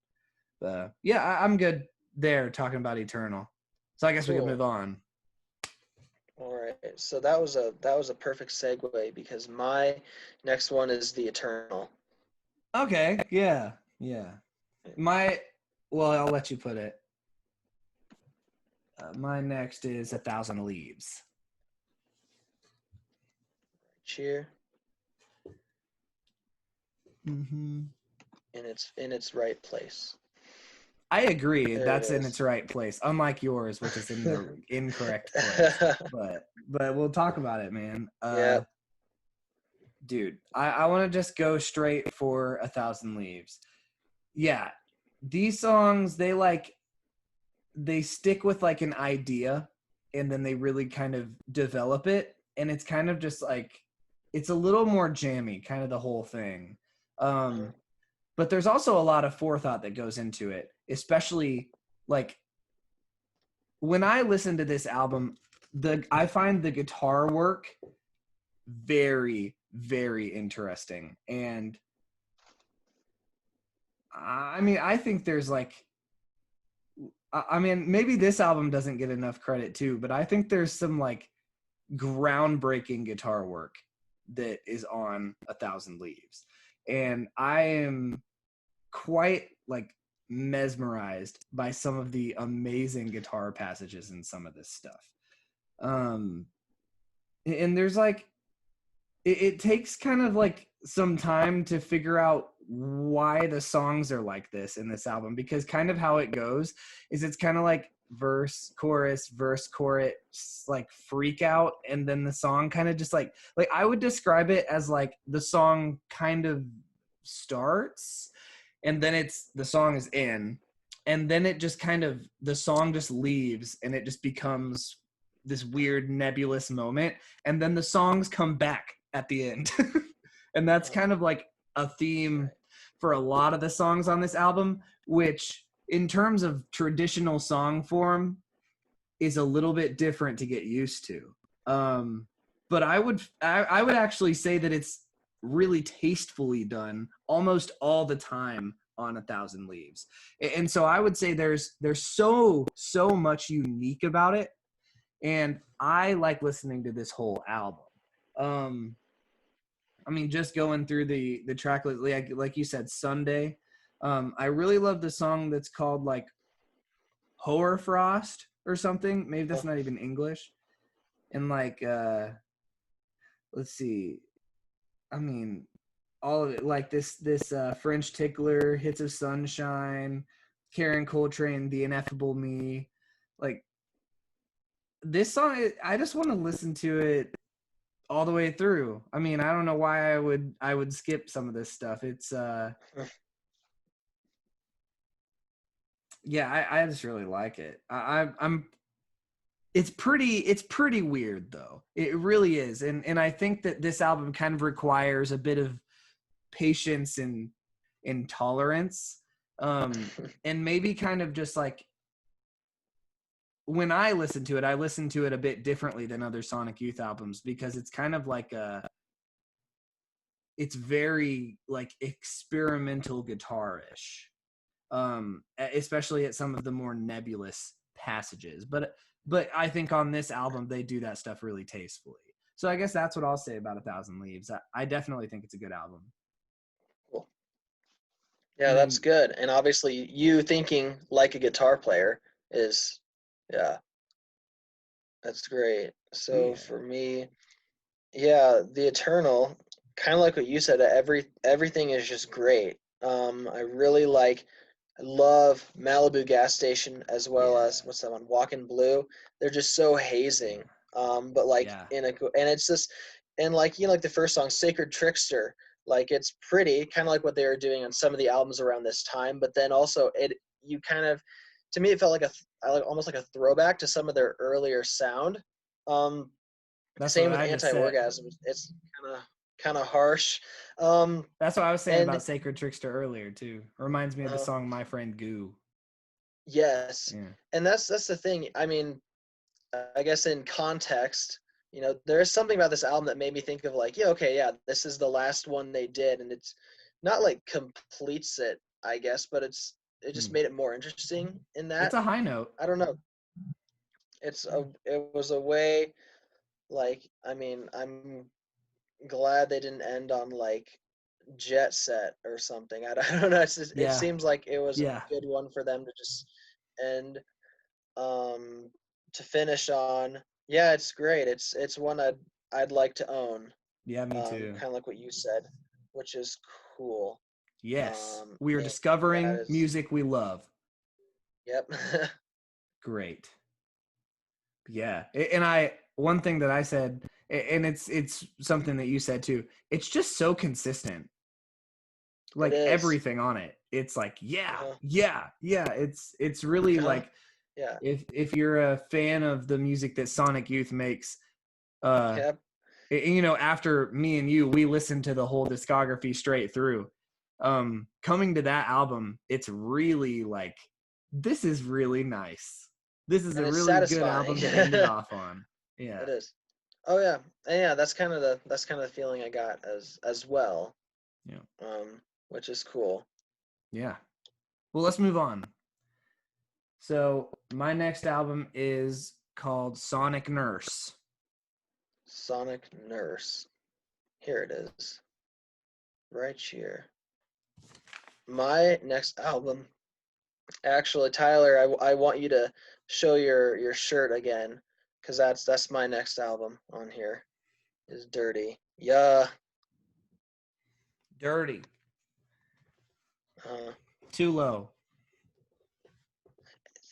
Yeah, I'm good there talking about Eternal. So I guess we can move on. All right. So that was a perfect segue because my next one is The Eternal. Okay. Yeah. Well, I'll let you put it. My next is 1,000 Leaves. Cheer. Mm-hmm. In its right place. I agree. There That's it in is. its right place, unlike yours, which is in the incorrect place. But we'll talk about it, man. Yeah. Dude, I want to just go straight for 1,000 Leaves. Yeah, these songs they stick with like an idea, and then they really kind of develop it, and it's kind of just like it's a little more jammy, kind of the whole thing. But there's also a lot of forethought that goes into it, especially like when I listen to this album, I find the guitar work very, very interesting. And I mean, I think there's maybe this album doesn't get enough credit too, but I think there's some like groundbreaking guitar work that is on 1,000 Leaves. And I am quite like mesmerized by some of the amazing guitar passages in some of this stuff. And there's like it takes kind of like some time to figure out why the songs are like this in this album, because kind of how it goes is it's kind of like verse chorus like freak out, and then the song kind of just like I would describe it as like the song kind of starts and then the song is in, and then it just kind of the song just leaves and it just becomes this weird nebulous moment, and then the songs come back at the end. And that's kind of like a theme for a lot of the songs on this album, which in terms of traditional song form is a little bit different to get used to. But I would actually say that it's really tastefully done almost all the time on 1,000 Leaves. And so I would say there's so much unique about it. And I like listening to this whole album. I mean, just going through the track list, like you said, Sunday. I really love the song that's called like Hoarfrost or something. Maybe that's not even English. And like, let's see. I mean, all of it, like this French Tickler, Hits of Sunshine, Karen Coltrane, The Ineffable Me. Like this song, I just want to listen to it all the way through. I mean, I don't know why I would skip some of this stuff. It's yeah, I just really like it. I'm it's pretty weird though. It really is. And I think that this album kind of requires a bit of patience and intolerance. And maybe kind of just like when I listen to it a bit differently than other Sonic Youth albums, because it's kind of like it's very like experimental guitar-ish, especially at some of the more nebulous passages. But I think on this album, they do that stuff really tastefully. So I guess that's what I'll say about 1,000 Leaves. I definitely think it's a good album. Cool. Yeah, that's good. And obviously you thinking like a guitar player is, yeah, that's great. So for me, yeah, The Eternal, kind of like what you said, everything is just great. I really I love Malibu Gas Station as well as what's that one, Walkin' Blue. They're just so hazing. But like and it's just, and like like the first song, Sacred Trickster, like it's pretty, kind of like what they were doing on some of the albums around this time. But then also to me it felt like I like almost like a throwback to some of their earlier sound. That's Same what with I just said. Anti-Orgasm. It's kind of harsh. That's what I was saying And about Sacred Trickster earlier too. Reminds me of the uh, song My Friend Goo. yes, Yeah. and that's the thing. I mean, I guess in context, there's something about this album that made me think of like, yeah, okay, yeah, this is the last one they did, and it's not like completes it, I guess, but it just made it more interesting in that. It's a high note. I don't know. It was a way, like, I mean, I'm glad they didn't end on like Jet Set or something. I don't know. It Yeah. seems like it was Yeah. a good one for them to just end, to finish on. Yeah, it's great. It's one I'd like to own. Yeah, me too. Kind of like what you said, which is cool. Yes. We are That discovering is, music we love. yep. Great. Yeah. One thing that I said, and it's something that you said too, it's just so consistent. Like It is. everything on it. It's like, yeah. It's really Uh-huh. like, Yeah. if you're a fan of the music that Sonic Youth makes, Yep. after me and you, we listened to the whole discography straight through. Coming to that album, it's really like, this is really nice. This is And a it's really good album to end it satisfying. off on. Yeah. It is. Oh yeah. And yeah, that's kind of the feeling I got as well. Yeah. Which is cool. Yeah. Well, let's move on. So my next album is called Sonic Nurse. Sonic Nurse. Here it is. Right here. My next album. Actually, Tyler, I want you to show your shirt again, because that's my next album on here. Is Dirty. Yeah. Dirty. Uh, Too low.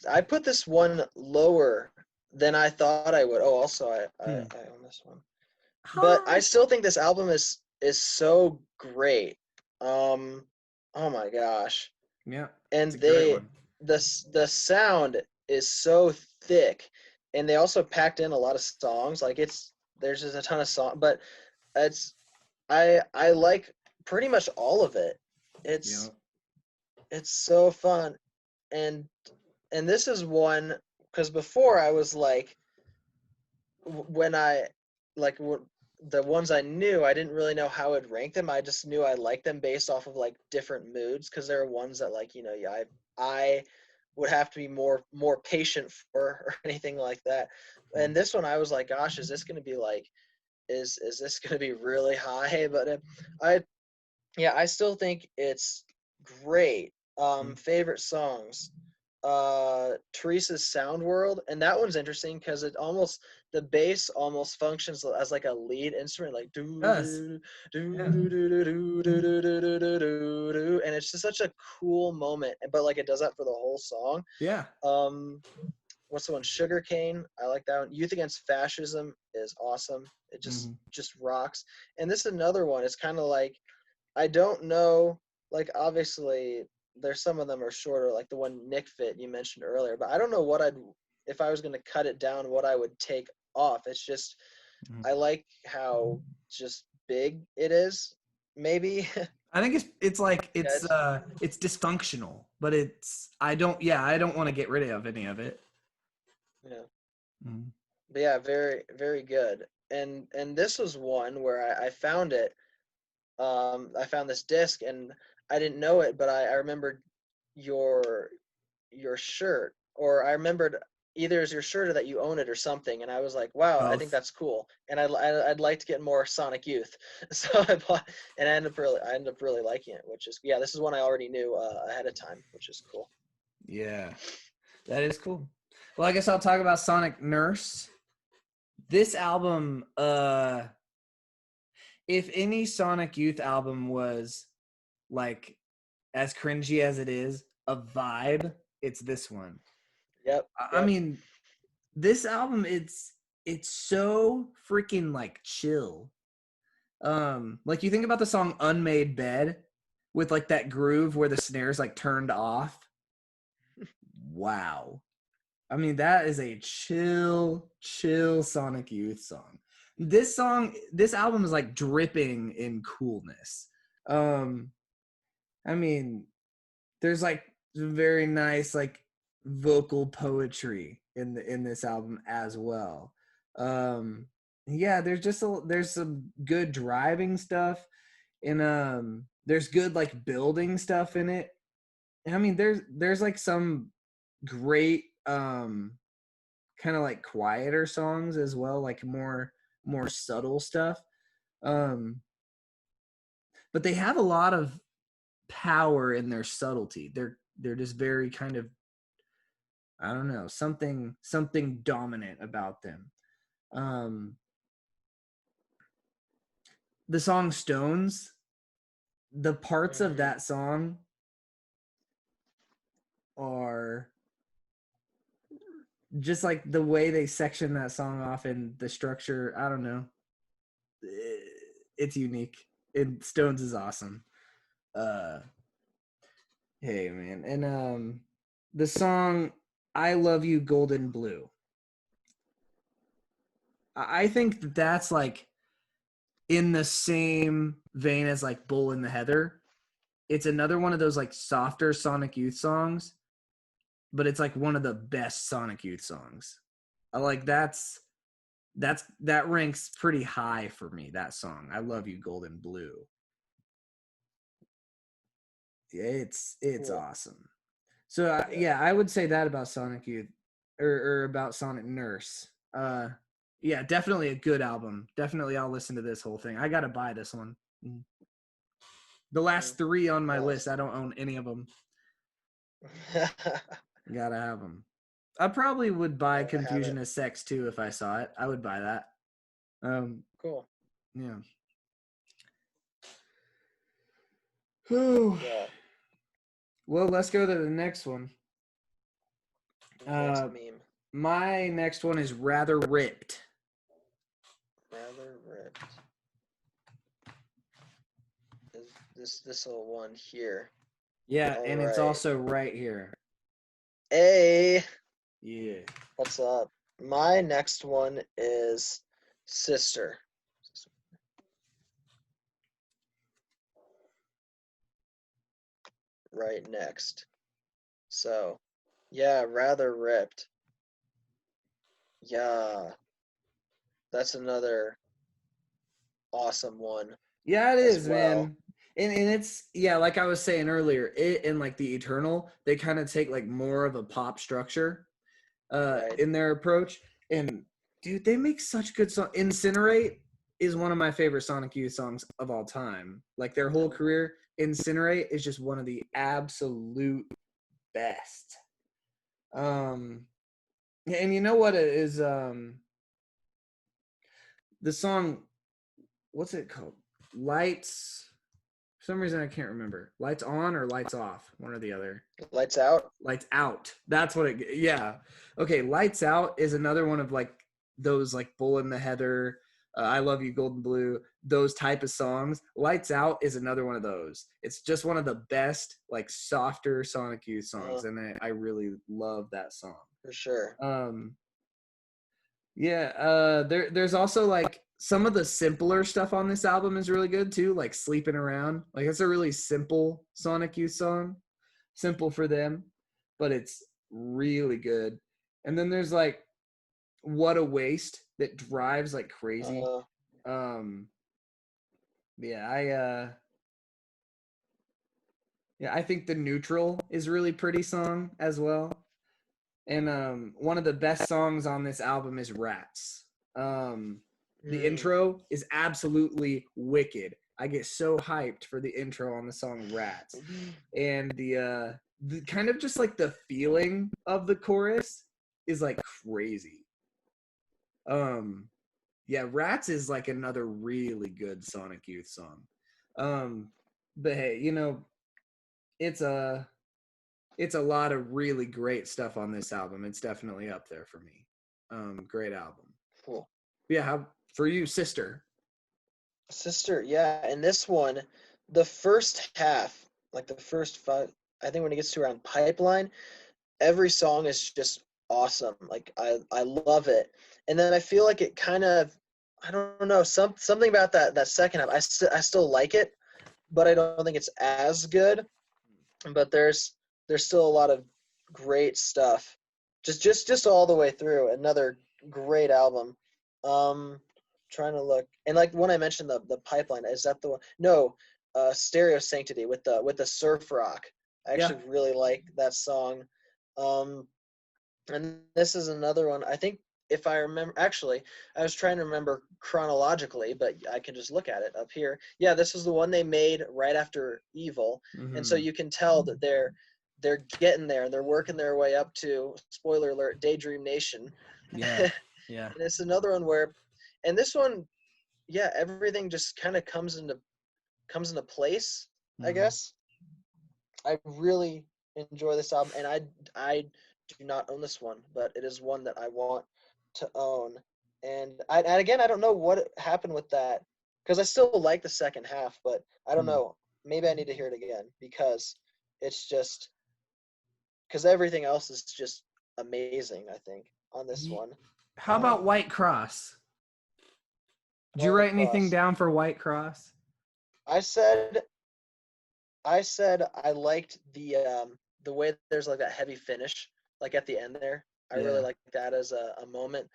I put this one lower than I thought I would. Oh, also I own this one. But I still think this album is so great. Oh my gosh. Yeah. And It's a great one. the sound is so thick, and they also packed in a lot of songs. Like there's just a ton of songs, but I like pretty much all of it. It's so fun. And this is one, because before I was like, when I like the ones I knew, I didn't really know how I'd rank them. I just knew I liked them based off of like different moods, because there are ones that, like, I would have to be more patient for, or anything like that. And this one I was like, gosh, is this going to be like, is this going to be really high? But I still think it's great. Favorite songs, Teresa's Sound World, and that one's interesting because the bass almost functions as like a lead instrument, like do do do do do do do do do do, and it's just such a cool moment. But like it does that for the whole song. Yeah. What's the one? Sugarcane. I like that one. Youth Against Fascism is awesome. It just rocks. And this is another one. It's kind of like, I don't know. Like obviously, there's some of them are shorter, like the one Nick Fit you mentioned earlier. But I don't know if I was going to cut it down, what I would take off. It's just, I like how just big it is. Maybe. I think it's like it's dysfunctional, but I don't want to get rid of any of it. Yeah. But yeah, very, very good. And this was one where I found it. I found this disc and I didn't know it, but I remembered your shirt, or I remembered either as your shirt or that you own it or something, and I was like, wow, I think that's cool, and I'd like to get more Sonic Youth, so I bought, and I ended up really liking it, which is, this is one I already knew ahead of time, which is cool. Yeah, that is cool. Well, I guess I'll talk about Sonic Nurse. This album, if any Sonic Youth album was like as cringy as it is a vibe, it's this one. Yep. I mean, this album, it's so freaking like chill. Like you think about the song Unmade Bed with like that groove where the snare's like turned off. Wow. I mean, that is a chill Sonic Youth song. This album is like dripping in coolness. I mean, there's like very nice like vocal poetry in this album as well. Yeah, there's some good driving stuff, and there's good like building stuff in it. I mean, there's like some great kind of like quieter songs as well, like more subtle stuff. But they have a lot of power in their subtlety. They're just very kind of, I don't know, something dominant about them. The song Stones, the parts of that song are just like the way they section that song off and the structure. I don't know. It's unique. Stones is awesome. Hey man, and the song "I Love You, Golden Blue." I think that's like in the same vein as like "Bull in the Heather." It's another one of those like softer Sonic Youth songs, but it's like one of the best Sonic Youth songs. I like that ranks pretty high for me, that song. I Love You, Golden Blue. It's Cool. awesome. So yeah, I would say that about Sonic Youth or about Sonic Nurse. Yeah, definitely a good album. Definitely I'll listen to this whole thing. I got to buy this one. The last 3 on my list, I don't own any of them. Gotta have them. I probably would buy Confusion is Sex too if I saw it. I would buy that. Cool. Yeah. Whew. Yeah. Well, let's go to the next one. Next meme. My next one is Rather Ripped. Rather Ripped. Is this little one here? Yeah, and it's also right here. Hey. Yeah. What's up? My next one is Sister. Right next. So, yeah, Rather Ripped. Yeah. That's another awesome one. Yeah, it is, well. man. And it's, yeah, like I was saying earlier, it and like the Eternal, they kind of take like more of a pop structure in their approach. And dude, they make such good songs. Incinerate is one of my favorite Sonic Youth songs of all time. Like their whole career, Incinerate is just one of the absolute best. And you know what it is? The song, what's it called? Lights. For some reason I can't remember. Lights On or Lights Off, one or the other. Lights Out. Lights Out. That's what it. Yeah. Okay. Lights Out is another one of like those like Bull in the Heather, I Love You, Golden Blue, those type of songs. Lights Out is another one of those. It's just one of the best like softer Sonic Youth songs, and I really love that song for sure. Yeah. There's also like some of the simpler stuff on this album is really good too, like Sleeping Around. Like it's a really simple Sonic Youth song. Simple for them, but it's really good. And then there's like What a Waste that drives like crazy. Yeah, I think The Neutral is really pretty song as well. And one of the best songs on this album is Rats. The intro is absolutely wicked. I get so hyped for the intro on the song Rats. And the kind of just like the feeling of the chorus is like crazy. Yeah, Rats is like another really good Sonic Youth song. But hey, you know, it's a lot of really great stuff on this album. It's definitely up there for me. Great album. Cool. Yeah, how for you, Sister? Sister, yeah. And this one, the first half, like the first 5, I think when it gets to around Pipeline, every song is just awesome. Like I love it. And then I feel like it kind of, I don't know, something about that second half. I still like it, but I don't think it's as good. But there's still a lot of great stuff. Just all the way through. Another great album. Trying to look, and like when I mentioned the pipeline, is that the one? No, Stereo Sanctity with the surf rock. I actually really like that song. And this is another one. I think if I remember, actually, I was trying to remember chronologically, but I can just look at it up here. Yeah, this is the one they made right after Evil, and so you can tell that they're getting there. They're working their way up to, spoiler alert, Daydream Nation. Yeah. Yeah. And it's another one where, and this one, yeah, everything just kind of comes into place, I guess. I really enjoy this album, and I do not own this one, but it is one that I want to own. And again, I don't know what happened with that, because I still like the second half, but I don't know. Maybe I need to hear it again, because it's just, because everything else is just amazing, I think, on this one. How about White Cross? Did you write anything down for White Cross? I said I liked the way there's like that heavy finish, like at the end there. I really like that as a moment.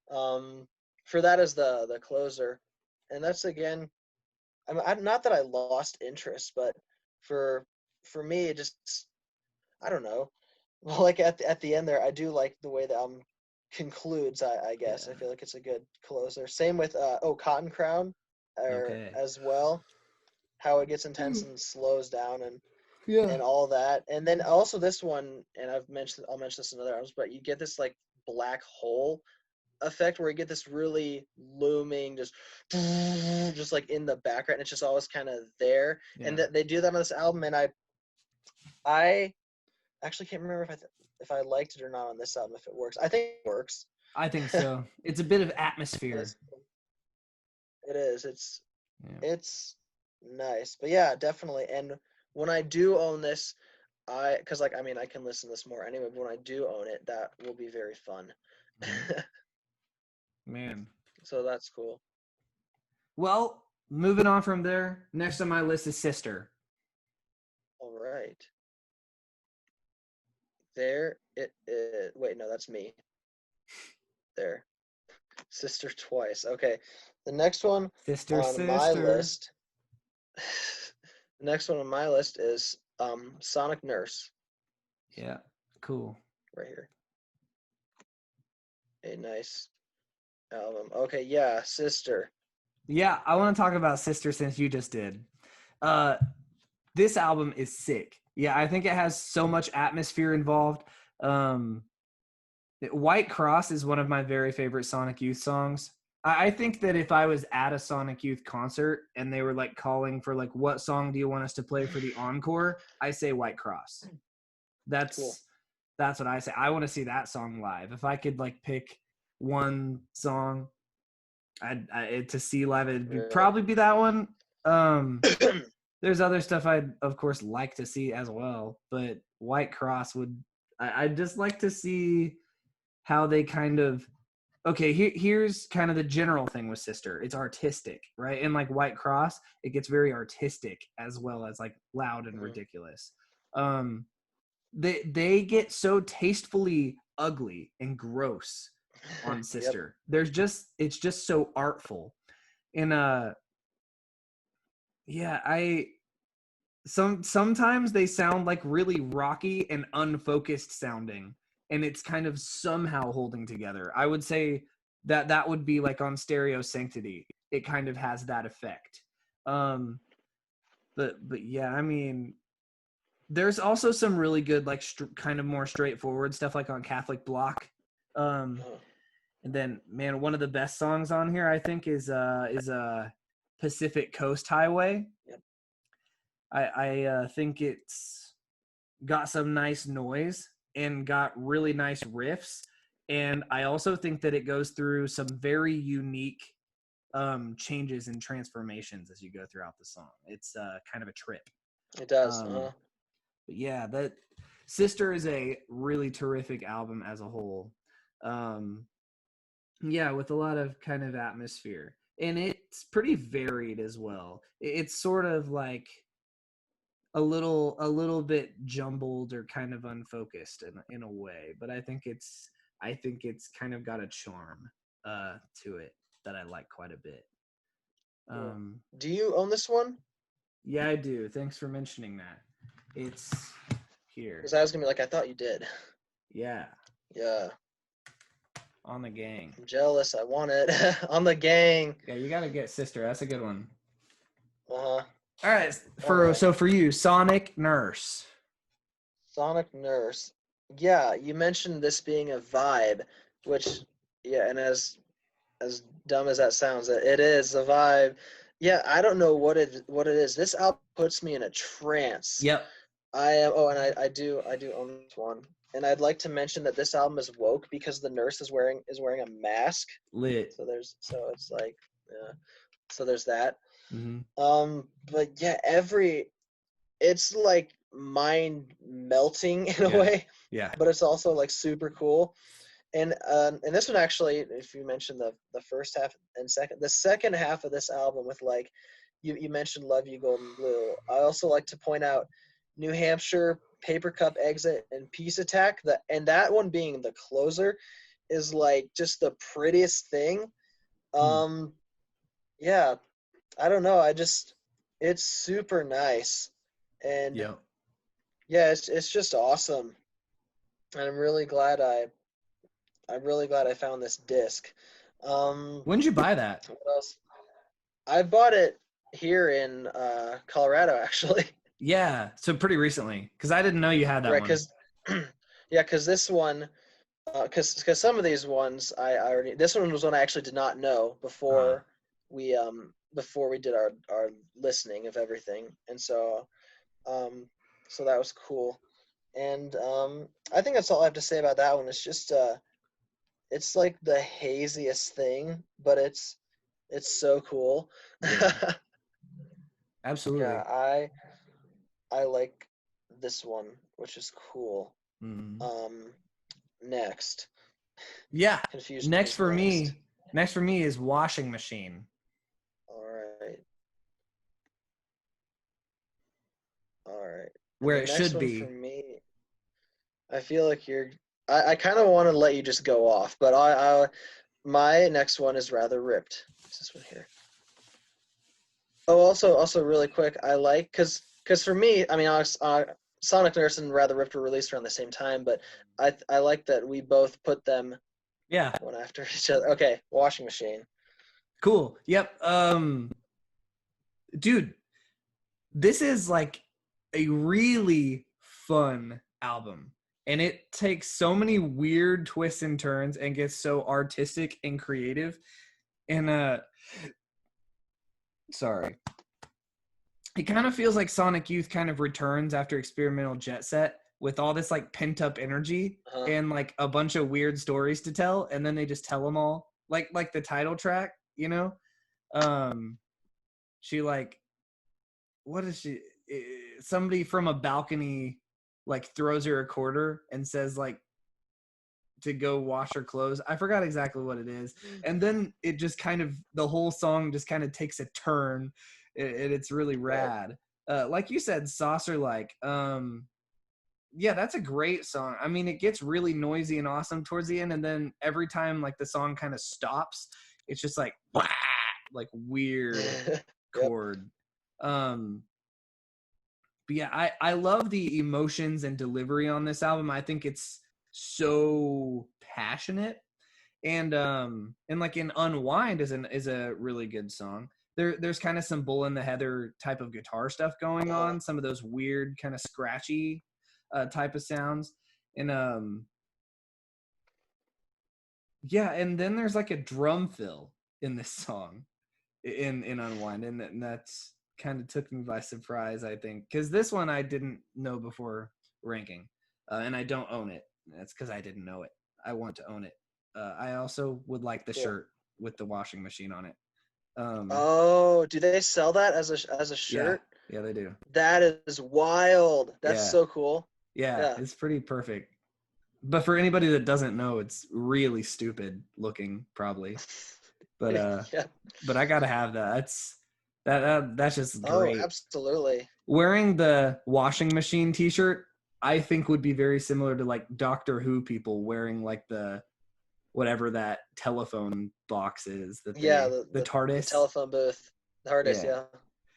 For that as the closer, and that's again, I'm not that I lost interest, but for me, it just, I don't know. Well, like at the end there, I do like the way the album concludes. I guess I feel like it's a good closer. Same with Cotton Crown, as well. How it gets intense and slows down and all that. And then also this one, and I'll mention this in other albums, but you get this like black hole effect where you get this really looming, just like in the background. It's just always kind of there. Yeah. And they do that on this album, and I actually can't remember if I liked it or not on this album, if it works. I think it works. I think so. It's a bit of atmosphere. It is. It's nice. But yeah, definitely. And when I do own this, because like, I mean, I can listen to this more anyway, but when I do own it, that will be very fun. Man. So that's cool. Well, moving on from there, next on my list is Sister. All right. There it is. Wait, no, that's me. There. Sister twice. Okay. The next one my list. The next one on my list is Sonic Nurse. Yeah, cool. Right here. A nice album. Okay, yeah, Sister. Yeah, I want to talk about Sister since you just did. This album is sick. Yeah, I think it has so much atmosphere involved. White Cross is one of my very favorite Sonic Youth songs. I think that if I was at a Sonic Youth concert and they were like calling for like, what song do you want us to play for the encore? I say White Cross. That's cool. That's what I say. I want to see that song live. If I could like pick one song to see live, it'd probably be that one. There's other stuff I'd of course like to see as well, but White Cross I'd just like to see how they kind of, okay, here's kind of the general thing with Sister. It's artistic, right? And like White Cross, it gets very artistic as well as like loud and ridiculous. They get so tastefully ugly and gross on Sister. It's just so artful. And sometimes they sound like really rocky and unfocused sounding, and it's kind of somehow holding together. I would say that would be like on Stereo Sanctity. It kind of has that effect. But yeah, I mean, there's also some really good like kind of more straightforward stuff like on Catholic Block. And then, man, one of the best songs on here I think is Pacific Coast Highway. Yep. I think it's got some nice noise and got really nice riffs. And I also think that it goes through some very unique changes and transformations as you go throughout the song. It's kind of a trip. It does. But yeah, Sister is a really terrific album as a whole. Yeah, with a lot of kind of atmosphere, and it's pretty varied as well. It's sort of like a little bit jumbled or kind of unfocused in a way, but I think it's kind of got a charm to it that I like quite a bit. Do you own this one? Yeah, I do. Thanks for mentioning that. It's here. Because I was gonna be like, I thought you did. Yeah, Yeah. on the gang. I'm jealous. I want it. On the gang. Yeah, you gotta get Sister. That's a good one. Uh-huh. All right. Alright. So for you, Sonic Nurse. Sonic Nurse. Yeah, you mentioned this being a vibe, which, yeah, and as dumb as that sounds, it is a vibe. Yeah, I don't know what it is. This album puts me in a trance. Yep. I am. Oh, and I do own this one. And I'd like to mention that this album is woke because the nurse is wearing a mask. Lit. So it's like, yeah. So there's that. Mm-hmm. But yeah, it's like mind melting in a Yeah. way. Yeah. But it's also like super cool. And this one actually, if you mentioned the first half and the second half of this album with like, you mentioned Love You Golden Blue. I also like to point out New Hampshire, Paper Cup Exit, and Peace Attack. And that one being the closer is like just the prettiest thing. Yeah, I don't know. It's super nice. And Yep. yeah, it's just awesome. And I'm really glad I found this disc. When did you buy that? What else? I bought it here in Colorado, actually. Yeah, so pretty recently, because I didn't know you had that Right, one. because this one, because some of these ones I already. This one was one I actually did not know before we did our listening of everything, and so that was cool. And I think that's all I have to say about that one. It's just it's like the haziest thing, but it's so cool. Yeah. Absolutely. Yeah, I like this one, which is cool. Mm-hmm. Next. Yeah. Confusion. Next for me is Washing Machine. All right. Where And it the next should one be. For me, I feel like I kind of want to let you just go off, but my next one is rather ripped. It's this one here. Oh, also really quick, I like because for me, I mean, Sonic Nurse and Rather Ripped were released around the same time, but I like that we both put them one after each other. Okay, Washing Machine. Cool. Yep. Dude, this is like a really fun album, and it takes so many weird twists and turns and gets so artistic and creative. And sorry. It kind of feels like Sonic Youth kind of returns after Experimental Jet Set with all this like pent up energy and like a bunch of weird stories to tell, and then they just tell them all like the title track, you know. She like, what is she? Somebody from a balcony like throws her a quarter and says like to go wash her clothes. I forgot exactly what it is, and then it just kind of the whole song just kind of takes a turn. It's really rad. Like you said, Saucer like. Yeah, that's a great song. I mean, it gets really noisy and awesome towards the end, and then every time like the song kind of stops, it's just like like weird chord. But yeah, I love the emotions and delivery on this album. I think it's so passionate, and like in Unwind is a really good song. There's kind of some Bull in the Heather type of guitar stuff going on, some of those weird kind of scratchy type of sounds, and yeah, and then there's like a drum fill in this song in Unwind, and that's kind of took me by surprise, I think, because this one I didn't know before ranking, and I don't own it. That's because I didn't know it. I want to own it. I also would like the shirt with the washing machine on it. Do they sell that as a shirt? Yeah, they do. That is wild. That's so cool. Yeah, it's pretty perfect. But for anybody that doesn't know, it's really stupid looking, probably. But Yeah. but I gotta have that. That's just Oh, great. absolutely. Wearing the washing machine T-shirt, I think would be very similar to like Doctor Who people wearing like the whatever that telephone box is that Yeah, the the TARDIS. telephone booth, the hardest. Yeah,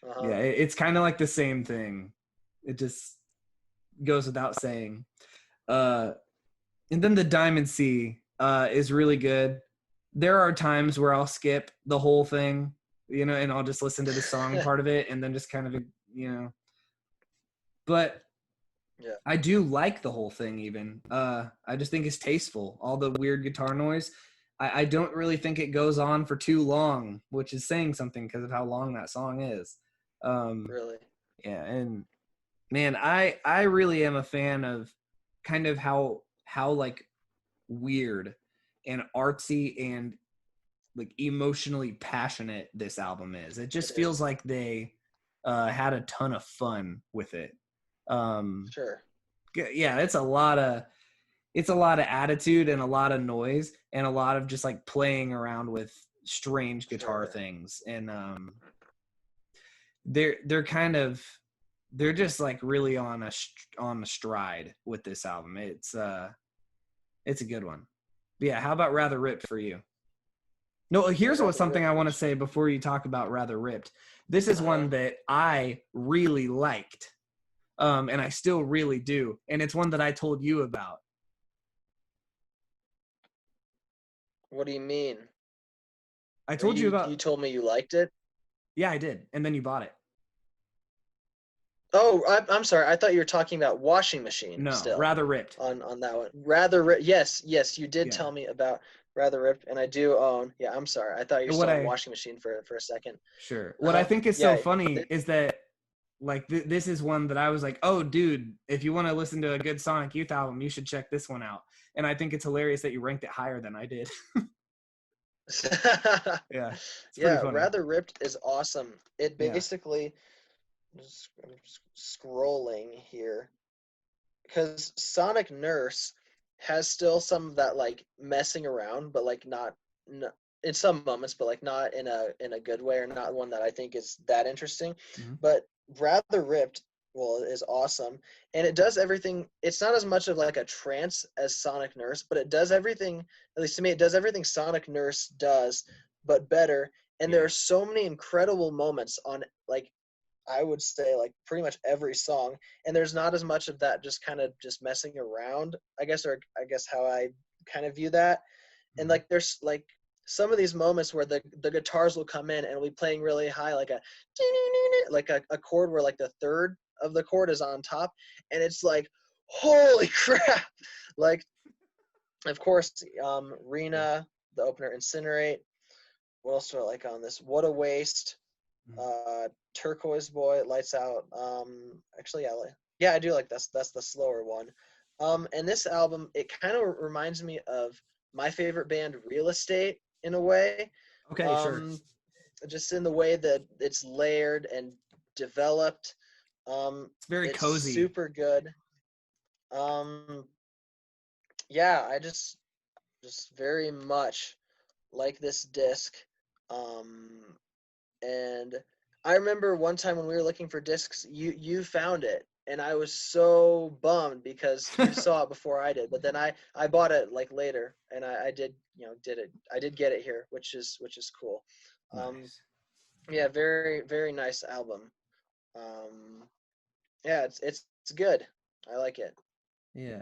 Yeah. Uh-huh. yeah. It's kind of like the same thing. It just goes without saying. Uh, and then the Diamond Sea is really good. There are times where I'll skip the whole thing, and I'll just listen to the song part of it and then just kind of, but Yeah. I do like the whole thing even. I just think it's tasteful. All the weird guitar noise. I don't really think it goes on for too long, which is saying something because of how long that song is. Really. Yeah, and man, I really am a fan of kind of how like weird and artsy and like emotionally passionate this album is. It just It feels is. like they had a ton of fun with it. Sure. Yeah, it's a lot of attitude and a lot of noise and a lot of just like playing around with strange guitar Sure. things. And they're just like really on a stride with this album. It's a good one. But yeah, how about Rather Ripped for you? No, here's what something I want to say before you talk about Rather Ripped. This is one that I really liked. And I still really do. And it's one that I told you about. What do you mean? I told you about. You told me you liked it. Yeah, I did, and then you bought it. Oh, I'm sorry. I thought you were talking about Washing Machine. No, still Rather Ripped. on that one. Yes, you did tell me about Rather Ripped, and I do own. Yeah, I'm sorry. I thought you were still on Washing Machine for a second. Sure. What I think is so funny is that like this is one that I was like, oh, dude, if you want to listen to a good Sonic Youth album, you should check this one out. And I think it's hilarious that you ranked it higher than I did. Yeah. It's pretty funny. Rather Ripped is awesome. It basically, I'm scrolling here, because Sonic Nurse has still some of that like messing around, but like not in some moments, but like not in a good way, or not one that I think is that interesting. Mm-hmm. But Rather Ripped, well, is awesome, and it does everything. It's not as much of like a trance as Sonic Nurse, but it does everything, at least to me, it does everything Sonic Nurse does, but better. And there are so many incredible moments on, like, I would say, like, pretty much every song, and there's not as much of that just kind of just messing around, I guess, or I guess how I kind of view that. And like there's like some of these moments where the guitars will come in and will be playing really high, like a chord where like the third of the chord is on top, and it's like, holy crap. Like, of course, Rena, the opener, Incinerate. What else do I like on this? What a Waste. Turquoise Boy, Lights Out. Actually, yeah, I do like that's the slower one. And this album, it kind of reminds me of my favorite band, Real Estate, in a way. Okay, sure. Just in the way that it's layered and developed. It's very it's cozy. Super good. Yeah, I just very much like this disc. And I remember one time when we were looking for discs, you found it, and I was so bummed because you saw it before I did. But then I bought it like later, and I did I did get it here, which is cool. Nice. Yeah, very very nice album. Yeah, it's good. I like it. Yeah.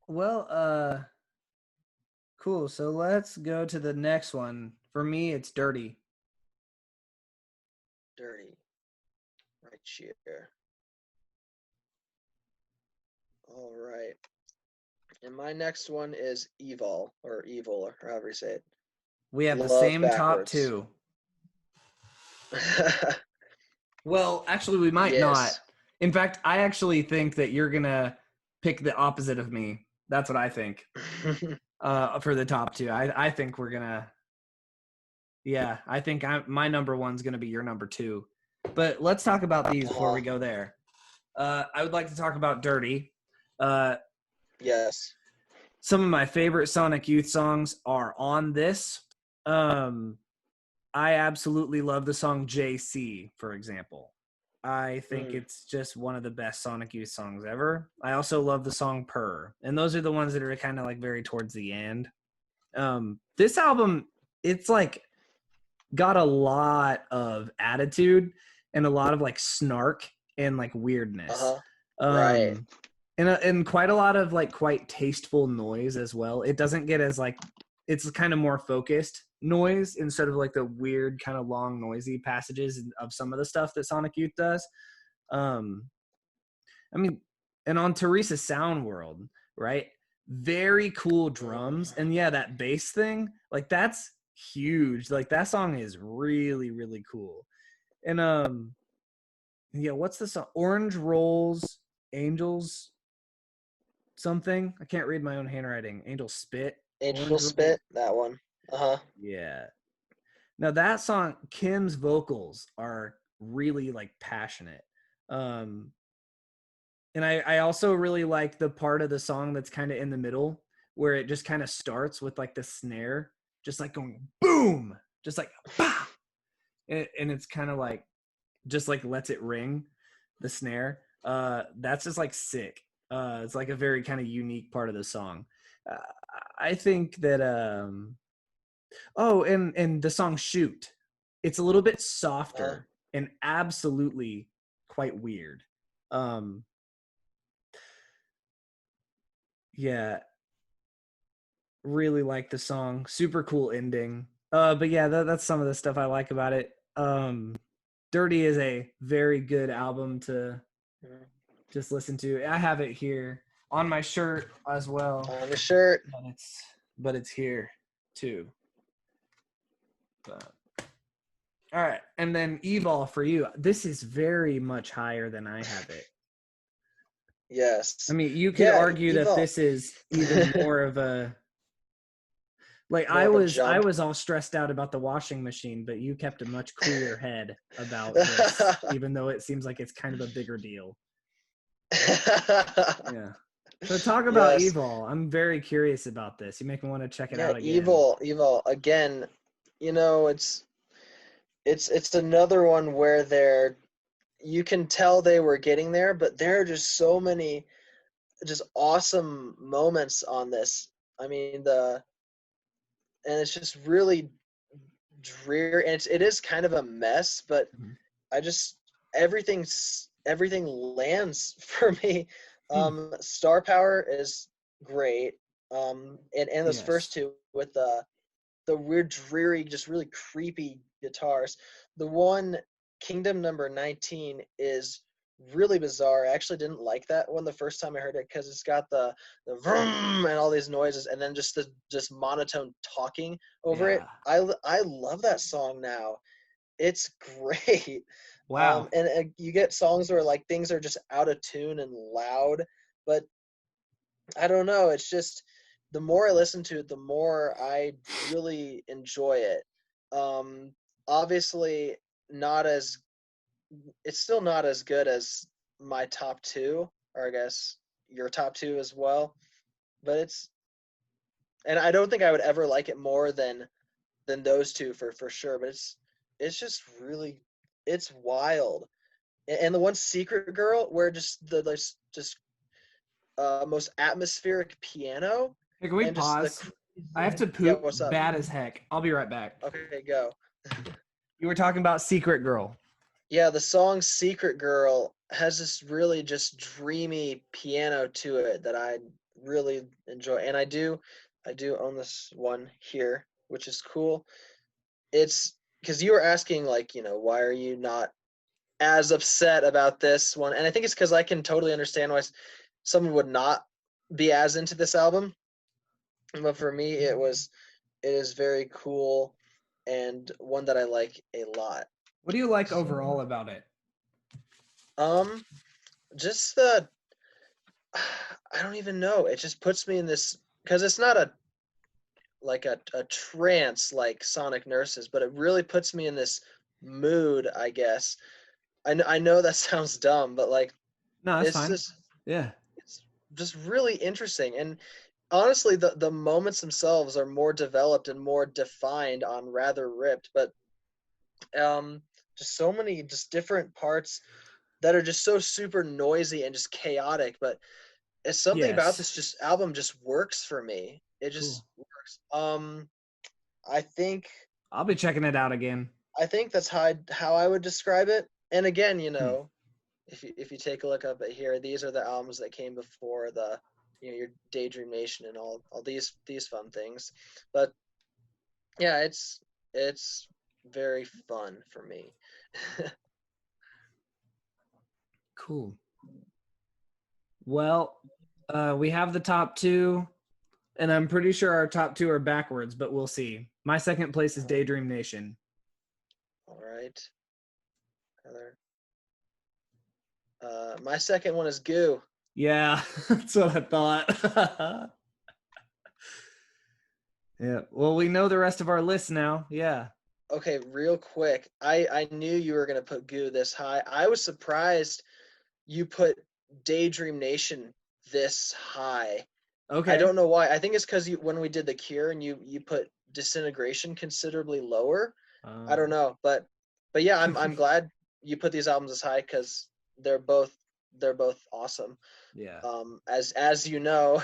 Well, cool. So let's go to the next one. For me, it's Dirty. Dirty. Right here. All right. And my next one is Evil, or however you say it. We have the same backwards. Top two. Well, actually, we might not. In fact, I actually think that you're going to pick the opposite of me. That's what I think. For the top two. I think we're going to... Yeah, I think my number one's going to be your number two. But let's talk about these before we go there. I would like to talk about Dirty. Yes. Some of my favorite Sonic Youth songs are on this. I absolutely love the song JC, for example. I think it's just one of the best Sonic Youth songs ever. I also love the song Purr. And those are the ones that are kind of like very towards the end. This album, it's like got a lot of attitude and a lot of like snark and like weirdness. Right. And quite a lot of like quite tasteful noise as well. It doesn't get as like, it's kind of more focused noise instead of like the weird kind of long noisy passages of some of the stuff that Sonic Youth does. I mean, and on Teresa's Sound World, right? Very cool drums. And yeah, that bass thing, like that's huge. Like that song is really, really cool. And yeah, what's the song? Orange Rolls, Angels something. I can't read my own handwriting. Angel Spit. Angel Spit, that one. Yeah. Now that song, Kim's vocals are really like passionate. And I also really like the part of the song that's kind of in the middle where it just kind of starts with like the snare, just like going boom, just like bah! And it's kind of like just like lets it ring, the snare. That's just like sick. It's like a very kind of unique part of the song. I think that and the song Shoot, it's a little bit softer and absolutely quite weird. Yeah, really like the song. Super cool ending. But yeah, that's some of the stuff I like about it. Dirty is a very good album to just listen to. I have it here on my shirt as well. On the shirt. But it's here too. But, all right, and then Evil for you. This is very much higher than I have it. Yes. I mean, you could argue Evil. that this is even more of a like More I of a was jump. all stressed out about the washing machine, but you kept a much cooler head about this, even though it seems like it's kind of a bigger deal. Yeah. So talk about Evil. I'm very curious about this. You make me want to check it out again. Evil again. You know, it's another one where you can tell they were getting there, but there are just so many just awesome moments on this. I mean, and it's just really dreary, and it is kind of a mess, but I just everything lands for me. Star Power is great. And those first two with the weird dreary, just really creepy guitars. The one Kingdom Number 19 is really bizarre. I actually didn't like that one the first time I heard it because it's got the vroom and all these noises, and then just monotone talking over it. I love that song now. It's great. Wow. And you get songs where like things are just out of tune and loud, but I don't know. It's just the more I listen to it, the more I really enjoy it. Obviously, it's still not as good as my top two, or I guess your top two as well. But and I don't think I would ever like it more than those two for sure. But it's just really, it's wild. And the one Secret Girl, where just most atmospheric piano. Hey, can we pause? I have to poop bad as heck. I'll be right back. Okay, go. You were talking about Secret Girl. Yeah, the song Secret Girl has this really just dreamy piano to it that I really enjoy. And I do own this one here, which is cool. It's because you were asking, like, you know, why are you not as upset about this one? And I think it's because I can totally understand why someone would not be as into this album. But for me, it is very cool and one that I like a lot. What do you like overall about it? Just I don't even know. It just puts me in this, because it's not a trance like Sonic Nurses, but it really puts me in this mood, I guess, I know that sounds dumb, but like No, that's it's fine. just Yeah. it's just really interesting. And honestly, the moments themselves are more developed and more defined on Rather Ripped, but just so many just different parts that are just so super noisy and just chaotic. But it's something about Yes. this just album just works for me. It just Cool. works. I think I'll be checking it out again. that's how I would describe it. And again, you Hmm. know, if you take a look up at here, these are the albums that came before the, you know, your Daydream Nation and all these fun things. But yeah, it's very fun for me. Cool. Well, we have the top two, and I'm pretty sure our top two are backwards, but we'll see. My second place is Daydream Nation. All right. My second one is Goo. Yeah, that's what I thought. Yeah. Well, we know the rest of our list now. Yeah. Okay, real quick. I knew you were gonna put Goo this high. I was surprised you put Daydream Nation this high. Okay. I don't know why. I think it's because when we did the Cure and you put Disintegration considerably lower. I don't know, but yeah, I'm glad you put these albums as high because they're both awesome. Yeah. As you know.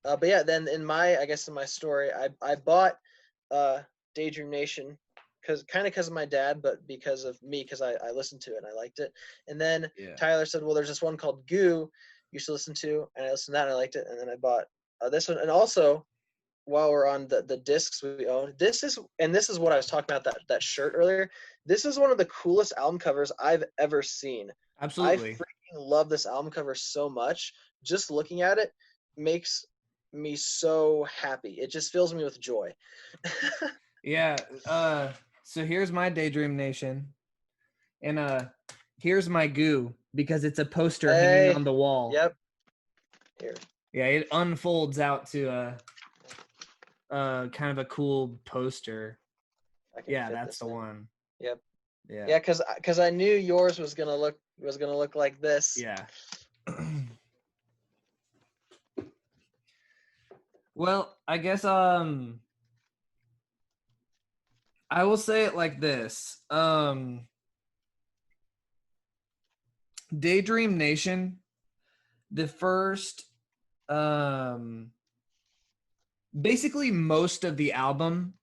But yeah, then in my story, I bought Daydream Nation because of my dad, but because of me because I listened to it and I liked it. And then Yeah. Tyler said, "Well, there's this one called Goo you should listen to," and I listened to that and I liked it. And then I bought this one. And also, while we're on the discs we own, this is what I was talking about, that shirt earlier. This is one of the coolest album covers I've ever seen. I Absolutely. freaking love this album cover so much. Just looking at it makes me so happy. It just fills me with joy. Yeah. So here's my Daydream Nation, and here's my Goo because it's a poster hanging Hey, on the wall. yep. Here. Yeah, it unfolds out to kind of a cool poster. Yeah, that's the one. Yep. Yeah. Yeah, because I knew yours was gonna look like this. Yeah. Well, I guess I will say it like this. Daydream Nation, the first basically most of the album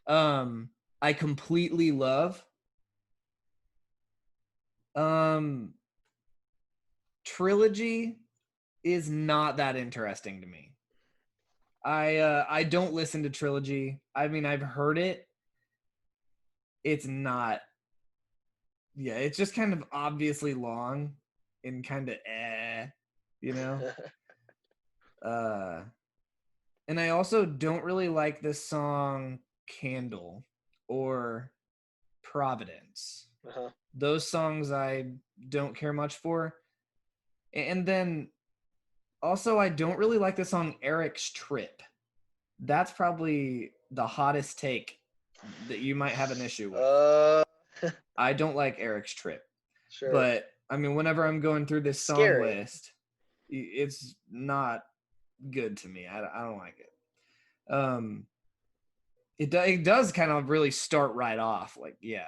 I completely love. Trilogy is not that interesting to me. I don't listen to Trilogy. I mean, I've heard it. It's not. Yeah, it's just kind of obviously long and kind of you know. And I also don't really like this song Candle or Providence. Uh-huh. Those songs I don't care much for. And then also I don't really like the song Eric's Trip. That's probably the hottest take that you might have an issue with. I don't like Eric's Trip. Sure. But I mean, whenever I'm going through this song Scary. list, it's not good to me. I don't like it. It does kind of really start right off. Like, yeah,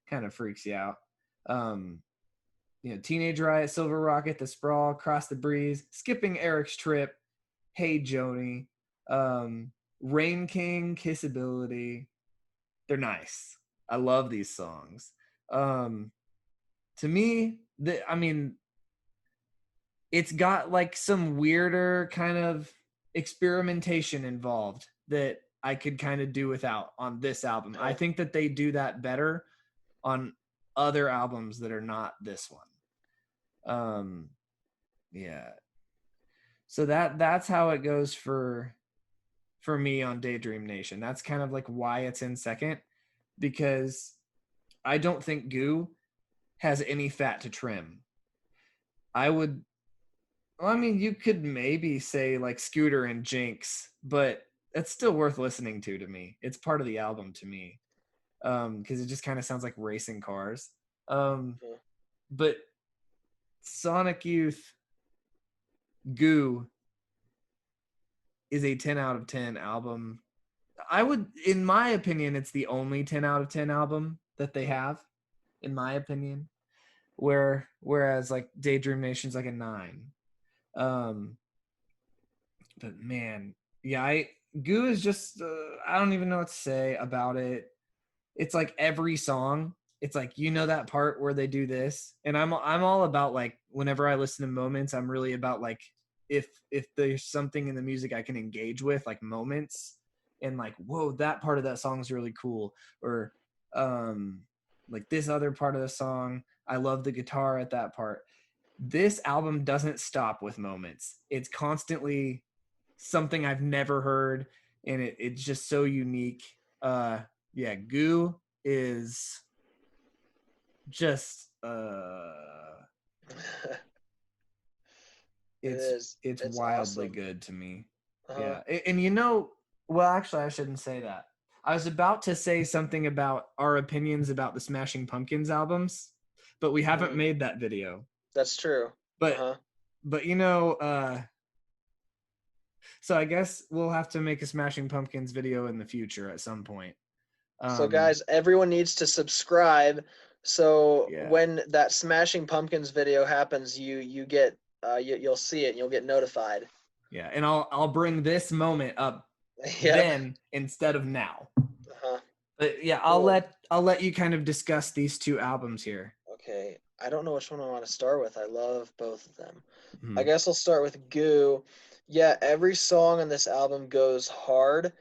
kind of freaks you out. You know, Teenage Riot, Silver Rocket, The Sprawl, Cross the Breeze, Skipping Eric's Trip, Hey Joni, Rain King, Kissability. They're nice. I love these songs. To me, I mean, it's got like some weirder kind of experimentation involved that I could kind of do without on this album. I think that they do that better on other albums that are not this one. Yeah. So that's how it goes for me on Daydream Nation. That's kind of like why it's in second, because I don't think Goo has any fat to trim. Well, I mean, you could maybe say like Scooter and Jinx, but it's still worth listening to me. It's part of the album to me. Because it just kind of sounds like racing cars. But Sonic Youth Goo is a 10 out of 10 album. In my opinion, it's the only 10 out of 10 album that they have, in my opinion. Whereas like Daydream Nation's like a 9. But man, yeah, Goo is just I don't even know what to say about it. It's like every song, it's like, you know, that part where they do this, and I'm all about, like, whenever I listen to Moments, I'm really about like if there's something in the music I can engage with, like moments, and like, whoa, that part of that song is really cool, or like this other part of the song, I love the guitar at that part. This album doesn't stop with Moments. It's constantly something I've never heard, and it's just so unique. Yeah, Goo is just it's wildly awesome. good to me. Yeah. And you know, well, actually I shouldn't say that. I was about to say something about our opinions about the Smashing Pumpkins albums, but we haven't made that video. That's true. But you know, so I guess we'll have to make a Smashing Pumpkins video in the future at some point. So guys, everyone needs to subscribe. So when that Smashing Pumpkins video happens, you get you'll see it and you'll get notified. Yeah, and I'll bring this moment up then instead of now. But yeah, cool. I'll let you kind of discuss these two albums here. Okay, I don't know which one I want to start with. I love both of them. I guess I'll start with Goo. Yeah, every song on this album goes hard,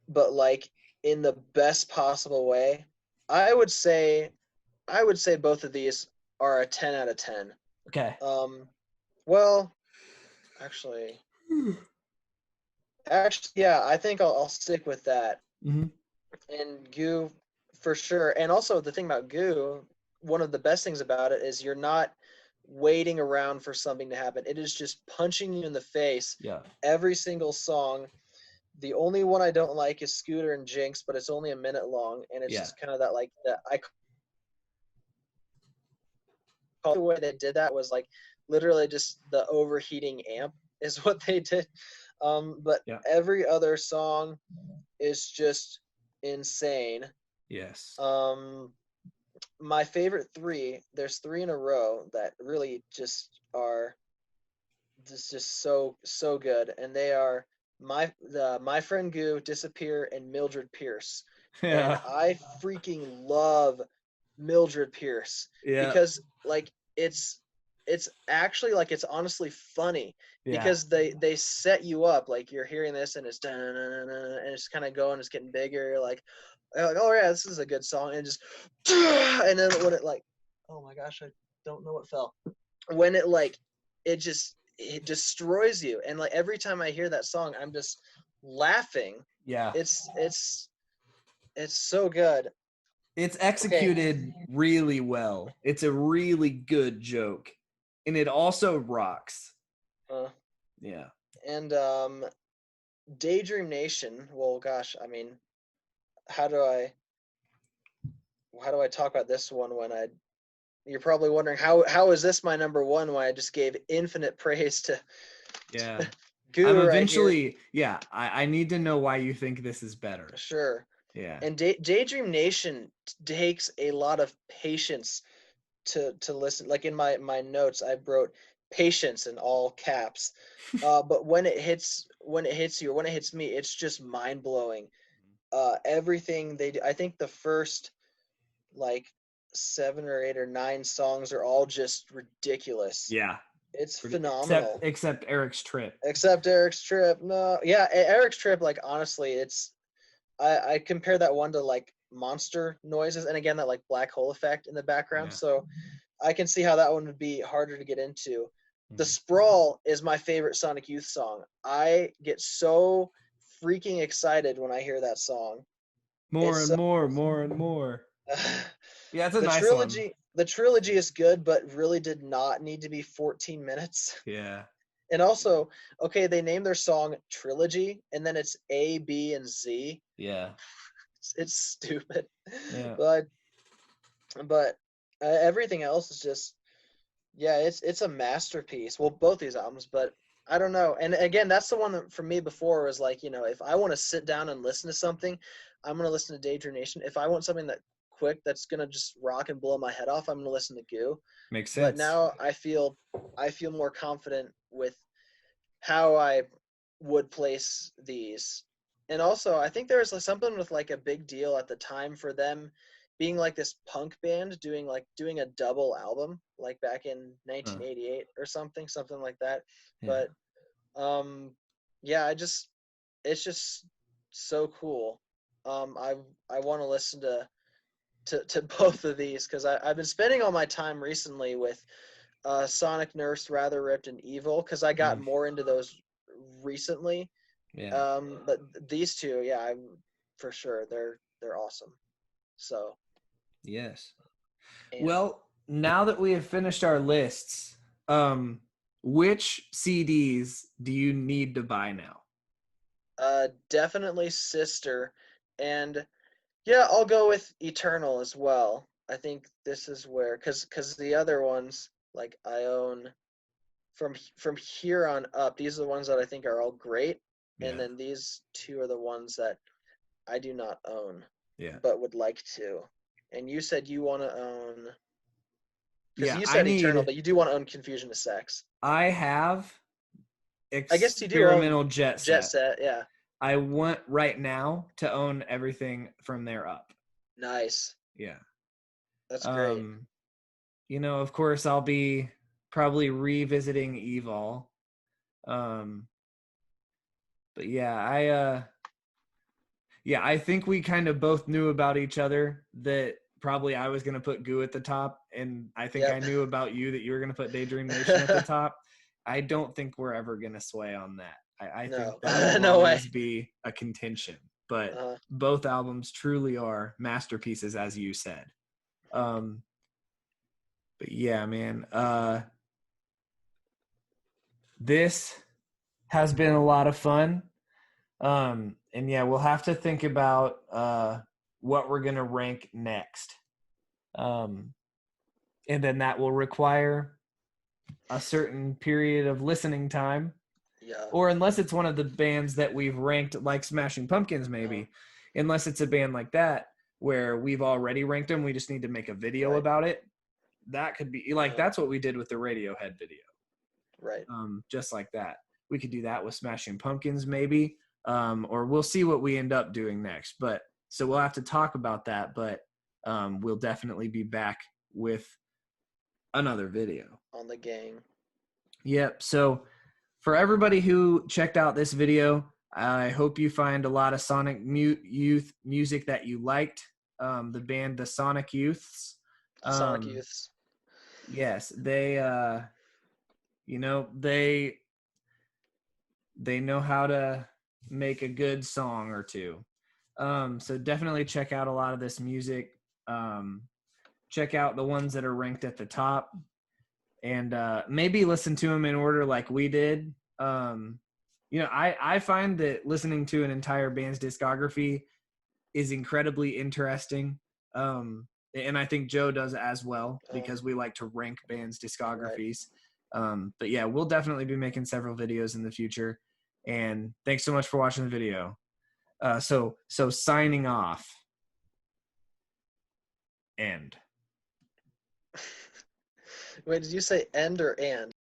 but like in the best possible way. I would say both of these are a 10 out of 10. Okay. Well, actually, yeah, I think I'll stick with that. And Goo, for sure. And also the thing about Goo, one of the best things about it is you're not waiting around for something to happen. It is just punching you in the face. Yeah. Every single song. The only one I don't like is Scooter and Jinx, but it's only a minute long, and it's just kind of that, like, that I call the way they did that was like literally just the overheating amp is what they did. But every other song is just insane. Yes. My favorite three, there's 3 in a row that really just are just so good, and they are My Friend Goo, Disappear, and Mildred Pierce. Yeah. And I freaking love Mildred Pierce because like it's actually like it's honestly funny because they set you up, like you're hearing this and it's and it's kind of going, it's getting bigger, you're like, oh yeah, this is a good song, and just and then when it like, oh my gosh, I don't know what fell, when it like it destroys you, and like every time I hear that song I'm just laughing. It's so good. It's executed really well. It's a really good joke, and it also rocks. Yeah. And Daydream Nation, well gosh, I mean, how do I talk about this one when you're probably wondering how is this my number one when I just gave infinite praise to Goo. I'm eventually I need to know why you think this is better. Sure. Yeah. And Daydream Nation takes a lot of patience to listen. Like in my notes I wrote patience in all caps. But when it hits you, or when it hits me, it's just mind blowing. Everything they do, I think the first like 7 or 8 or 9 songs are all just ridiculous. Yeah. It's phenomenal. Except Eric's Trip. No. Yeah, Eric's Trip, like honestly, I compare that one to like monster noises, and again that like black hole effect in the background. So I can see how that one would be harder to get into. The Sprawl is my favorite Sonic Youth song. I get so freaking excited when I hear that song. More and more. Yeah, it's a nice trilogy, one. The trilogy is good, but really did not need to be 14 minutes. Yeah. And also, okay, they named their song Trilogy, and then it's A, B, and Z. Yeah. It's stupid. Yeah. But Everything else is just, yeah, it's a masterpiece. Well, both these albums, but I don't know. And again, that's the one that for me before was like, if I want to sit down and listen to something, I'm gonna listen to Daydream Nation. If I want something that quick that's gonna just rock and blow my head off, I'm gonna listen to Goo. Makes sense. But now I feel more confident with how I would place these. And also, I think there was something with like a big deal at the time for them being like this punk band doing a double album like back in 1988 or something like that. Yeah. But yeah, it's just so cool. I want to listen to both of these because I've been spending all my time recently with Sonic Nurse, Rather Ripped, and Evil because I got more into those recently. Yeah. But these two, yeah, for sure, they're awesome. So Yes. and, Well, now that we have finished our lists, which CDs do you need to buy now? definitely Sister, and yeah, I'll go with Eternal as well. I think this is where, cause the other ones like I own from here on up. These are the ones that I think are all great, and then these two are the ones that I do not own, but would like to. And you said you want to own, because you said Eternal, but you do want to own Confusion of Sex. I have I guess you do own Experimental Jet Set. Yeah. I want right now to own everything from there up. Nice. Yeah. That's great. Of course, I'll be probably revisiting Evil. But yeah, I think we kind of both knew about each other that probably I was going to put Goo at the top, and I think I knew about you that you were going to put Daydream Nation at the top. I don't think we're ever going to sway on that. I think that will always be a contention, but both albums truly are masterpieces, as you said. But yeah, man, this has been a lot of fun. And yeah, we'll have to think about what we're going to rank next. And then that will require a certain period of listening time. Yeah. Or unless it's one of the bands that we've ranked, like Smashing Pumpkins, maybe. Unless it's a band like that where we've already ranked them, we just need to make a video about it. That could be like that's what we did with the Radiohead video. Right. Just like that. We could do that with Smashing Pumpkins, maybe. Or we'll see what we end up doing next. But so we'll have to talk about that. But we'll definitely be back with another video on the gang. Yep. So for everybody who checked out this video, I hope you find a lot of Sonic Youth music that you liked. The band, the Sonic Youths. Sonic Youths. Yes, they they know how to make a good song or two. So definitely check out a lot of this music. Check out the ones that are ranked at the top, and maybe listen to them in order like we did. I find that listening to an entire band's discography is incredibly interesting. And I think Joe does as well because we like to rank bands' discographies. Right. But yeah, we'll definitely be making several videos in the future. And thanks so much for watching the video. So signing off. End. Wait, did you say end or and?